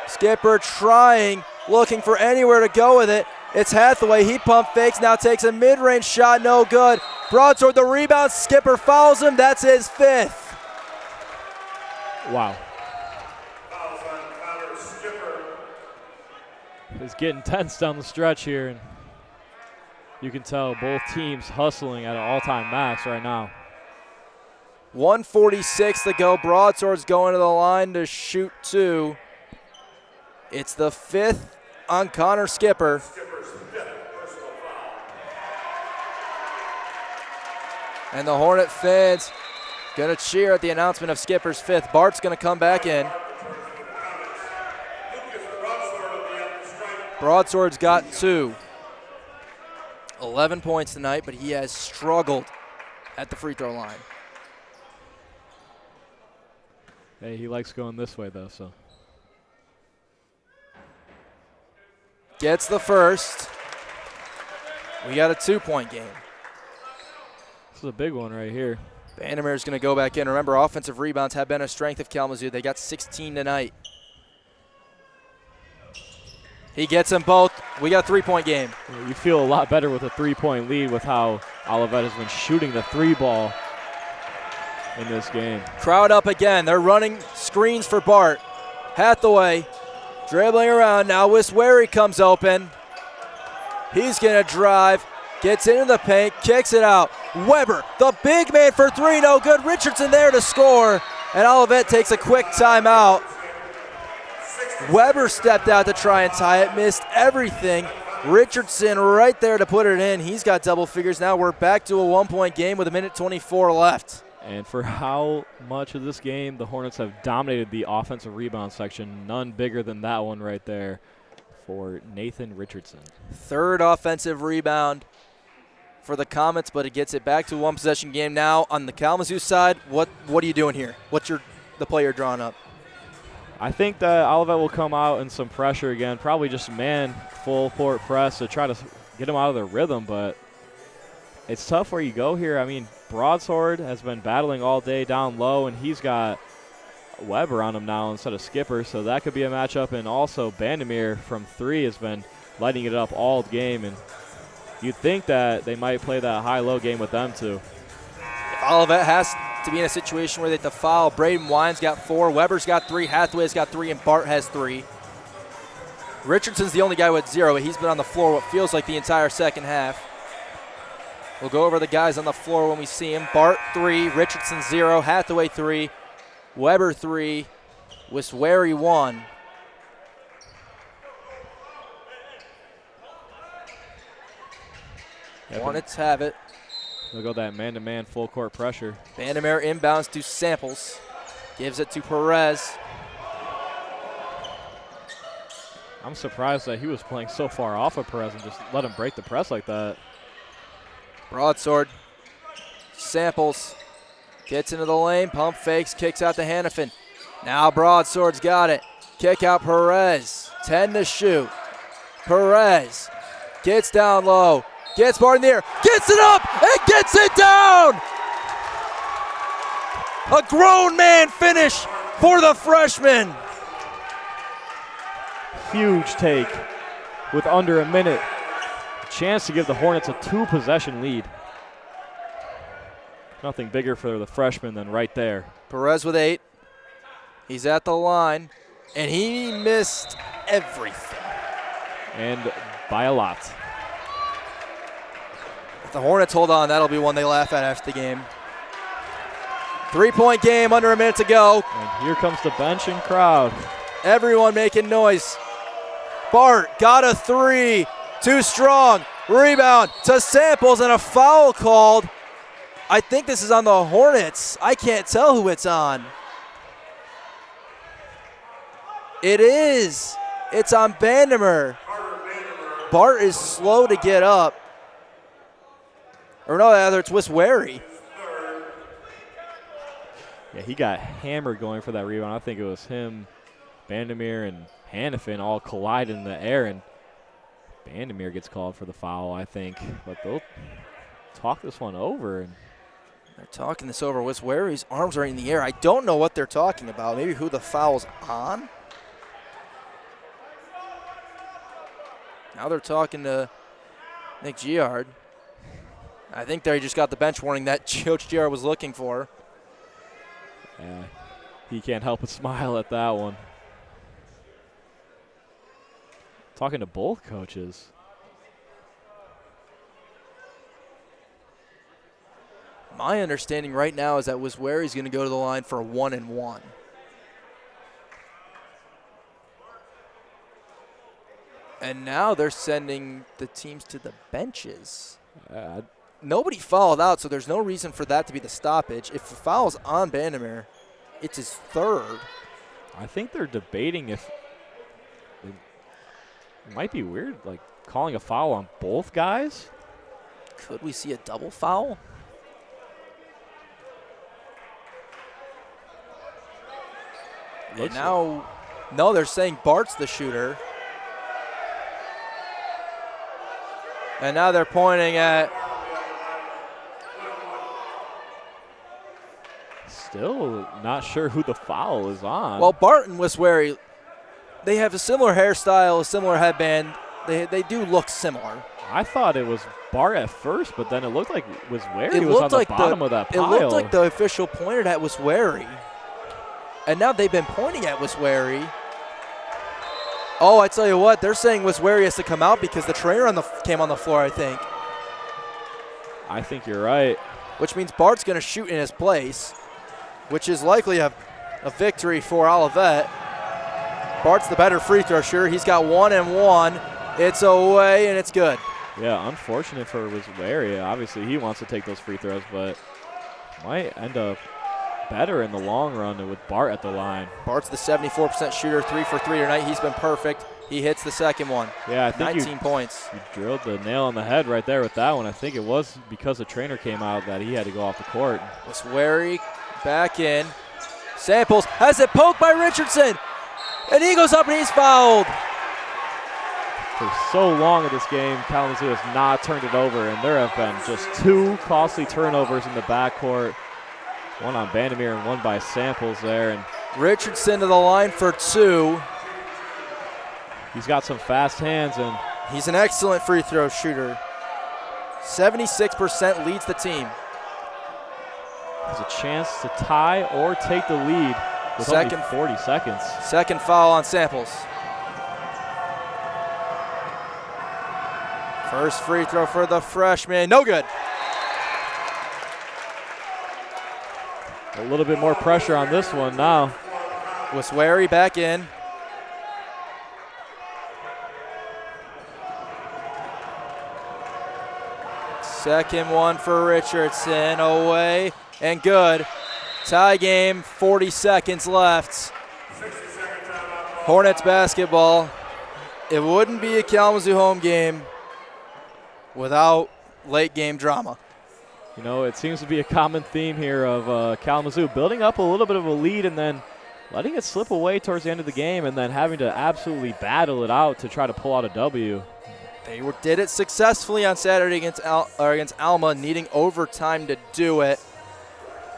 Skipper trying, looking for anywhere to go with it. It's Hathaway. He pump fakes, now takes a mid-range shot. No good. Broadsword the rebound. Skipper fouls him. That's his 5th. Wow. It's getting tense down the stretch here, and you can tell both teams hustling at an all-time max right now. 1:46 to go. Broadsword's going to the line to shoot 2. It's the 5th on Connor Skipper. And the Hornet fans going to cheer at the announcement of Skipper's 5th. Bart's going to come back in. Broadsword's got 2. 11 points tonight, but he has struggled at the free throw line. Hey, he likes going this way, though, so. Gets the first. We got a 2-point game. This is a big one right here. Vandermeer's going to go back in. Remember, offensive rebounds have been a strength of Kalamazoo. They got 16 tonight. He gets them both. We got a 3-point game. You feel a lot better with a 3-point lead with how Olivet has been shooting the 3 ball. in this game. Crowd up again. They're running screens for Bart. Hathaway dribbling around. Now Wiswary comes open. He's going to drive. Gets into the paint. Kicks it out. Weber, the big man for three. No good. Richardson there to score. And Olivet takes a quick timeout. Weber stepped out to try and tie it. Missed everything. Richardson right there to put it in. He's got double figures. Now we're back to a 1-point game with 1:24 left. And for how much of this game the Hornets have dominated the offensive rebound section, none bigger than that one right there for Nathan Richardson. Third offensive rebound for the Comets, but it gets it back to a one-possession game now. On the Kalamazoo side, what are you doing here? What's the play you're drawing up? I think that Olivet will come out in some pressure again, probably just man full court press to try to get them out of their rhythm, but it's tough where you go here. I mean, Broadsword has been battling all day down low, and he's got Weber on him now instead of Skipper, so that could be a matchup. And also Bandemir from three has been lighting it up all game, and you'd think that they might play that high-low game with them too. If Olivet has to be in a situation where they have to foul, Braden Wine's got 4, Weber's got 3, Hathaway's got 3, and Bart has 3. Richardson's the only guy with 0, but he's been on the floor what feels like the entire second half. We'll go over the guys on the floor when we see him. Bart 3, Richardson 0, Hathaway 3, Weber 3, Wiswary 1. Hornets have it. They'll go that man-to-man full court pressure. Bandemir inbounds to Samples. Gives it to Perez. I'm surprised that he was playing so far off of Perez and just let him break the press like that. Broadsword. Samples. Gets into the lane. Pump fakes. Kicks out to Hannafin. Now Broadsword's got it. Kick out Perez. 10 to shoot. Perez gets down low. Gets Bart in the air. Gets it up and gets it down. A grown man finish for the freshman. Huge take with under a minute. A chance to give the Hornets a 2-possession lead. Nothing bigger for the freshman than right there. Perez with 8. He's at the line, and he missed everything. And by a lot. If the Hornets hold on, that'll be one they laugh at after the game. 3-point game, under a minute to go. And here comes the bench and crowd. Everyone making noise. Bart got a 3. Too strong. Rebound to Samples and a foul called. I think this is on the Hornets. I can't tell who it's on. It is. It's on Bandemir. Bart is slow to get up. Or no, rather it's Wiswary. Yeah, he got hammered going for that rebound. I think it was him, Bandemir, and Hannafin all collide in the air, and Bandemir gets called for the foul, I think. But they'll talk this one over. And they're talking this over. Wiswary's arms are in the air. I don't know what they're talking about. Maybe who the foul's on. Now they're talking to Nick Giard. I think they just got the bench warning that Coach Giard was looking for. Yeah, he can't help but smile at that one. Talking to both coaches. My understanding right now is that Wiswary's going to go to the line for a 1-and-1. And now they're sending the teams to the benches. Nobody fouled out, so there's no reason for that to be the stoppage. If the foul's on Bandemir, it's his 3rd. I think they're debating if it might be weird, like calling a foul on both guys. Could we see a double foul? And now, no, they're saying Bart's the shooter. And now they're pointing at. Still not sure who the foul is on. Well, Bart and Wiswary, they have a similar hairstyle, a similar headband. They do look similar. I thought it was Bart at first, but then it looked like Wiswary It was on looked the like bottom of that pile. It looked like the official pointed at Wiswary. And now they've been pointing at Wiswary. Oh, I tell you what, they're saying Wiswary has to come out because the trainer came on the floor, I think. I think you're right. Which means Bart's going to shoot in his place, which is likely a victory for Olivet. Bart's the better free throw shooter. He's got 1 and 1. It's away, and it's good. Yeah, unfortunate for Wiswary. Obviously, he wants to take those free throws, but might end up better in the long run with Bart at the line. Bart's the 74% shooter, 3 for 3 tonight. He's been perfect. He hits the second one. Yeah, I think 19 points. You drilled the nail on the head right there with that one. I think it was because the trainer came out that he had to go off the court. Wiswary back in. Samples has it poked by Richardson. And he goes up and he's fouled. For so long in this game, Kalamazoo has not turned it over, and there have been just 2 costly turnovers in the backcourt. One on Bandemir and one by Samples there. And Richardson to the line for 2. He's got some fast hands, and he's an excellent free throw shooter. 76% leads the team. Has a chance to tie or take the lead with only 40 seconds. Second foul on Samples. First free throw for the freshman, no good. A little bit more pressure on this one now. Wiswary back in. Second one for Richardson, away and good. Tie game, 40 seconds left. Hornets basketball. It wouldn't be a Kalamazoo home game without late game drama. You know, it seems to be a common theme here of Kalamazoo building up a little bit of a lead and then letting it slip away towards the end of the game and then having to absolutely battle it out to try to pull out a W. They did it successfully on Saturday against Alma, needing overtime to do it.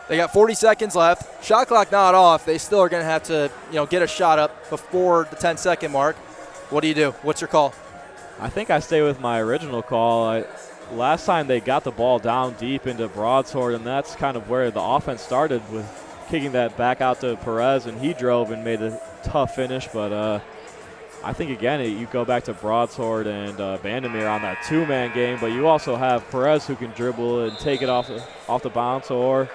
They got 40 seconds left. Shot clock not off. They still are going to have to, get a shot up before the 10-second mark. What do you do? What's your call? I think I stay with my original call. Last time they got the ball down deep into Broadsword, and that's kind of where the offense started with kicking that back out to Perez, and he drove and made a tough finish. But I think, again, you go back to Broadsword and Bandemir on that 2-man game, but you also have Perez who can dribble and take it off the bounce, or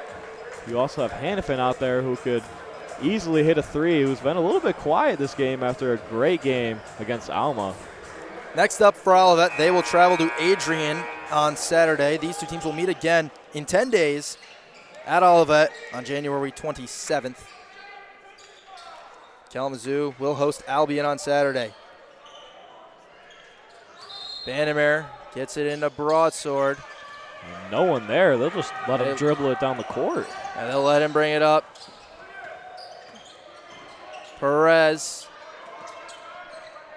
you also have Hannafin out there who could easily hit a 3, who's been a little bit quiet this game after a great game against Alma. Next up for Olivet, they will travel to Adrian on Saturday. These two teams will meet again in 10 days at Olivet on January 27th. Kalamazoo will host Albion on Saturday. Bandemir gets it into Broadsword. And no one there. They'll just let him dribble it down the court. And they'll let him bring it up. Perez,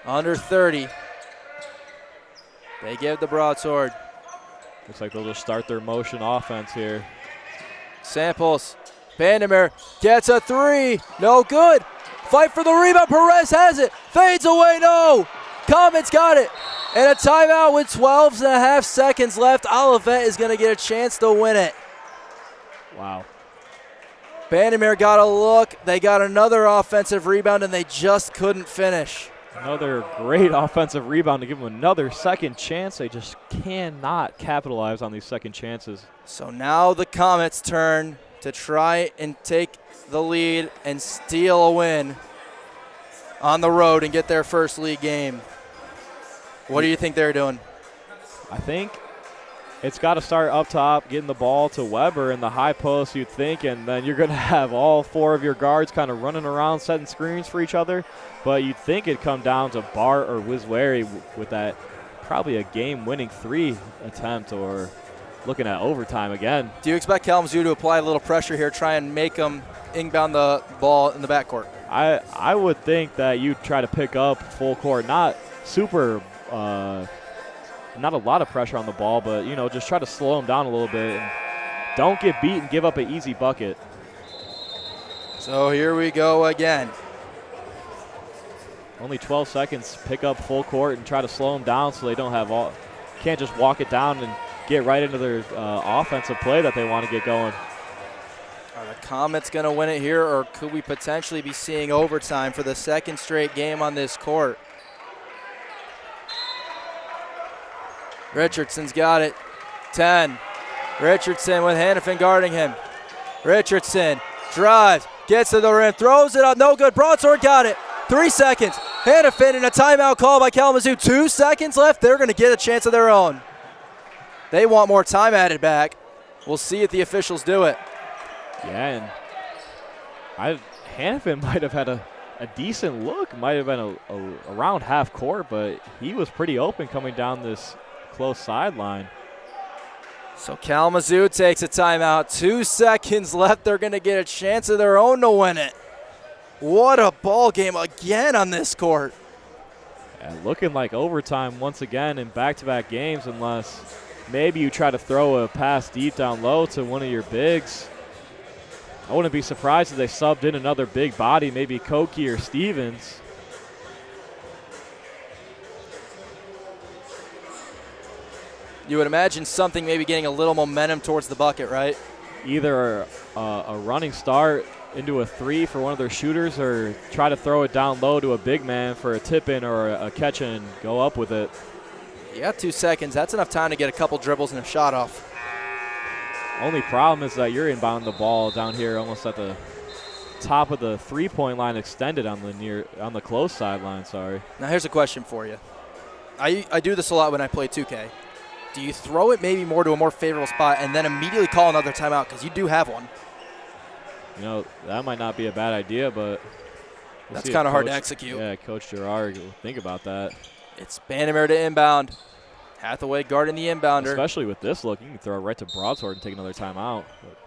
under 30. They give the Broadsword. Looks like they'll just start their motion offense here. Samples. Bandemir gets a 3. No good. Fight for the rebound. Perez has it. Fades away. No. Comets got it. And a timeout with 12.5 seconds left. Olivet is going to get a chance to win it. Wow. Bandemir got a look. They got another offensive rebound, and they just couldn't finish. Another great offensive rebound to give them another second chance. They just cannot capitalize on these second chances. So now the Comets' turn to try and take the lead and steal a win on the road and get their first league game. What do you think they're doing? I think it's got to start up top, getting the ball to Weber in the high post, you'd think, and then you're going to have all 4 of your guards kind of running around, setting screens for each other. But you'd think it'd come down to Bart or Wiswary with that probably a game-winning 3 attempt or looking at overtime again. Do you expect Kalamazoo to apply a little pressure here, try and make them inbound the ball in the backcourt? I would think that you try to pick up full court, not super not a lot of pressure on the ball, but, just try to slow them down a little bit and don't get beat and give up an easy bucket. So here we go again. Only 12 seconds, pick up full court and try to slow them down so they don't have can't just walk it down and get right into their offensive play that they want to get going. Are the Comets going to win it here, or could we potentially be seeing overtime for the second straight game on this court? Richardson's got it. 10. Richardson with Hannafin guarding him. Richardson drives, gets to the rim, throws it up, no good. Broadsword got it. 3 seconds. Hannafin in a timeout call by Kalamazoo. 2 seconds left. They're going to get a chance of their own. They want more time added back. We'll see if the officials do it. Yeah, and Hannafin might have had a decent look. Might have been around half court, but he was pretty open coming down this close sideline. So Kalamazoo takes a timeout. 2 seconds left. They're going to get a chance of their own to win it. What a ball game again on this court. Yeah, looking like overtime once again in back-to-back games, unless maybe you try to throw a pass deep down low to one of your bigs. I wouldn't be surprised if they subbed in another big body, maybe Koki or Stevens. You would imagine something maybe getting a little momentum towards the bucket, right? Either a running start into a three for one of their shooters, or try to throw it down low to a big man for a tip-in or a catch and go up with it. You got 2 seconds. That's enough time to get a couple dribbles and a shot off. Only problem is that you're inbounding the ball down here almost at the top of the three-point line, extended on the close sideline, sorry. Now here's a question for you. I do this a lot when I play 2K. Do you throw it maybe more to a more favorable spot and then immediately call another timeout, because you do have one? You know, that might not be a bad idea, but that's kind of hard to execute. Yeah, Coach Gerard will think about that. It's Bannerman to inbound. Hathaway guarding the inbounder. Especially with this look, you can throw it right to Broadsword and take another timeout. But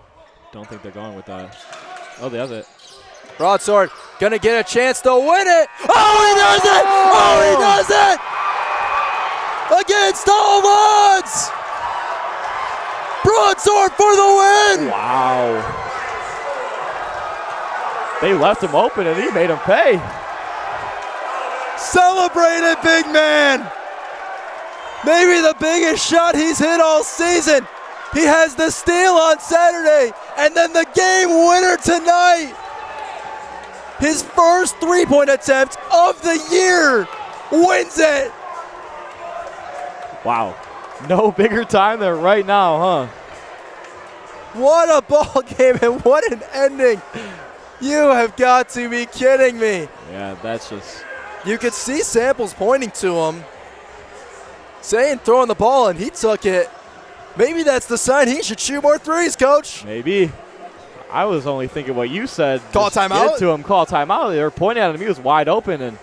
don't think they're going with that. Oh, that's it. Broadsword gonna get a chance to win it. Oh, he does it! Oh, he does it! Against all odds! Broadsword for the win! Wow. They left him open and he made him pay. Celebrate it, big man! Maybe the biggest shot he's hit all season. He has the steal on Saturday and then the game winner tonight. His first three-point attempt of the year wins it. Wow. No bigger time than right now, huh? What a ball game and what an ending. You have got to be kidding me. Yeah, that's just... You could see Samples pointing to him, saying throwing the ball, and he took it. Maybe that's the sign he should shoot more threes, Coach. Maybe. I was only thinking what you said. Call timeout? Get to him, call timeout. They were pointing at him. He was wide open, and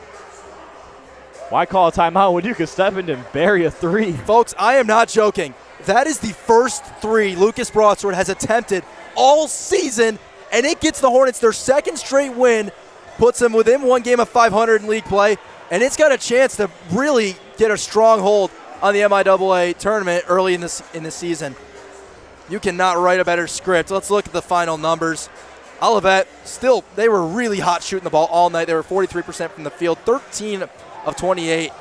why call a timeout when you could step in and bury a three? Folks, I am not joking. That is the first three Lucas Broadsword has attempted all season, and it gets the Hornets their second straight win, puts them within one game of 500 in league play, and it's got a chance to really get a strong hold on the MIAA tournament early in this season. You cannot write a better script. Let's look at the final numbers. Olivet, still, they were really hot shooting the ball all night. They were 43% from the field, 13 of 28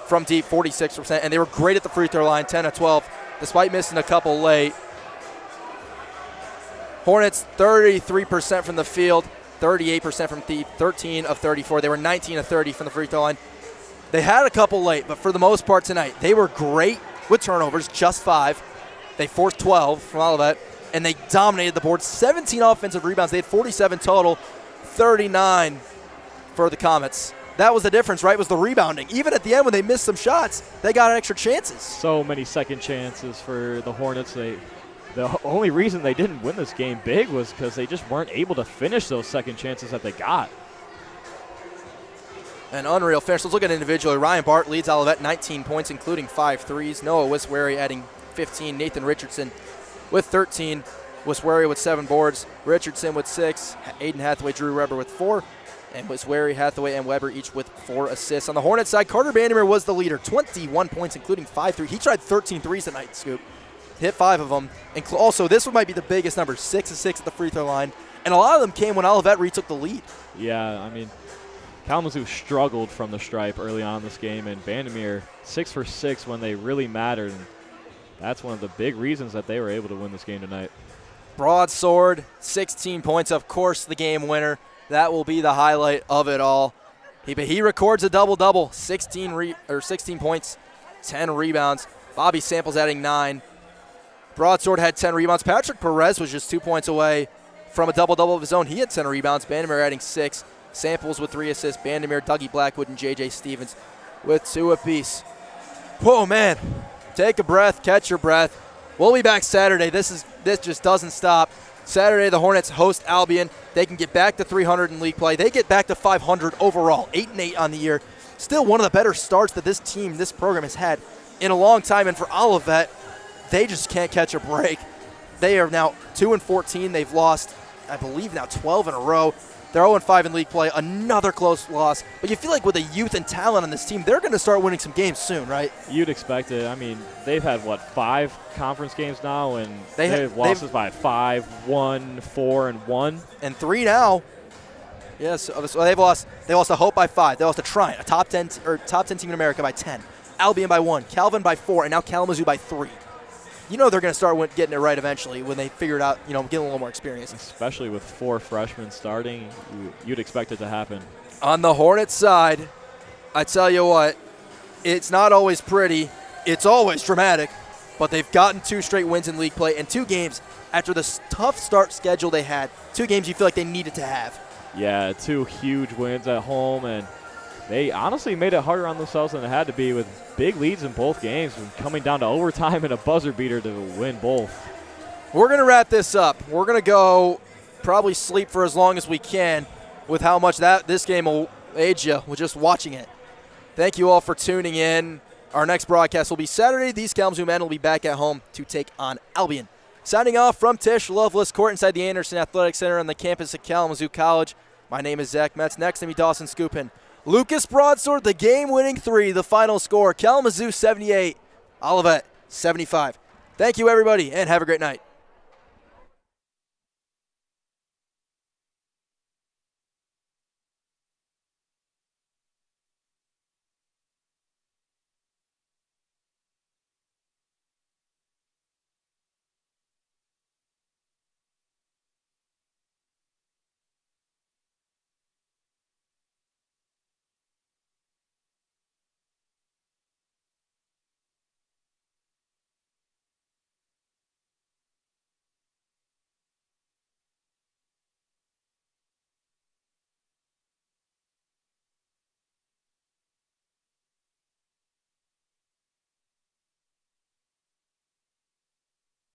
from deep, 46%, and they were great at the free throw line, 10 of 12, despite missing a couple late. Hornets, 33% from the field, 38% from deep, 13 of 34. They were 19 of 30 from the free throw line. They had a couple late, but for the most part tonight, they were great with turnovers, just 5. They forced 12 from Olivet, and they dominated the board. 17 offensive rebounds. They had 47 total, 39 for the Comets. That was the difference, right, was the rebounding. Even at the end when they missed some shots, they got extra chances. So many second chances for the Hornets. The only reason they didn't win this game big was because they just weren't able to finish those second chances that they got. An unreal finish. Let's look at it individually. Ryan Bart leads Olivet 19 points, including 5 threes. Noah Wiswary adding 15. Nathan Richardson with 13. Wiswary with 7 boards. Richardson with 6. Aiden Hathaway, Drew Weber with 4. And Wiswary, Hathaway, and Weber each with 4 assists. On the Hornets side, Carter Banderman was the leader. 21 points, including 5 threes. He tried 13 threes tonight, Scoop. Hit 5 of them. And also, this one might be the biggest number, 6 of 6 at the free throw line. And a lot of them came when Olivet retook the lead. Yeah, I mean, Kalamazoo struggled from the stripe early on in this game, and Vandermeer 6 for 6 when they really mattered. And that's one of the big reasons that they were able to win this game tonight. Broadsword, 16 points, of course, the game winner. That will be the highlight of it all. He records a double-double, 16 points, 10 rebounds. Bobby Samples adding 9. Broadsword had 10 rebounds. Patrick Perez was just 2 points away from a double-double of his own. He had 10 rebounds. Vandermeer adding 6. Samples with 3 assists. Vandermeer, Dougie Blackwood, and J.J. Stevens with 2 apiece. Whoa, man. Take a breath. Catch your breath. We'll be back Saturday. This just doesn't stop. Saturday, the Hornets host Albion. They can get back to 300 in league play. They get back to 500 overall, 8-8 on the year. Still one of the better starts that this program has had in a long time. And for Olivet, they just can't catch a break. They are now 2-14. They've lost, I believe, now 12 in a row. They're 0-5 in league play, another close loss. But you feel like with the youth and talent on this team, they're going to start winning some games soon, right? You'd expect it. I mean, they've had, 5 conference games now, and they've lost by 5, 1, 4, and 1. And 3 now. Yes, so they've lost to Hope by 5. They lost to Trine, a top 10 team in America, by 10. Albion by 1, Calvin by 4, and now Kalamazoo by 3. You know they're going to start getting it right eventually when they figure it out, getting a little more experience. Especially with 4 freshmen starting, you'd expect it to happen. On the Hornets side, I tell you what, it's not always pretty. It's always dramatic. But they've gotten 2 straight wins in league play and 2 games after the tough start schedule they had. 2 games you feel like they needed to have. Yeah, 2 huge wins at home, and they honestly made it harder on themselves than it had to be with big leads in both games and coming down to overtime and a buzzer beater to win both. We're going to wrap this up. We're going to go probably sleep for as long as we can with how much this game will age you with just watching it. Thank you all for tuning in. Our next broadcast will be Saturday. These Kalamazoo men will be back at home to take on Albion. Signing off from Tisch Loveless Court inside the Anderson Athletic Center on the campus of Kalamazoo College. My name is Zach Metz. Next to me, Dawson Skupin. Lucas Broadsword, the game-winning 3, the final score. Kalamazoo 78, Olivet 75. Thank you, everybody, and have a great night.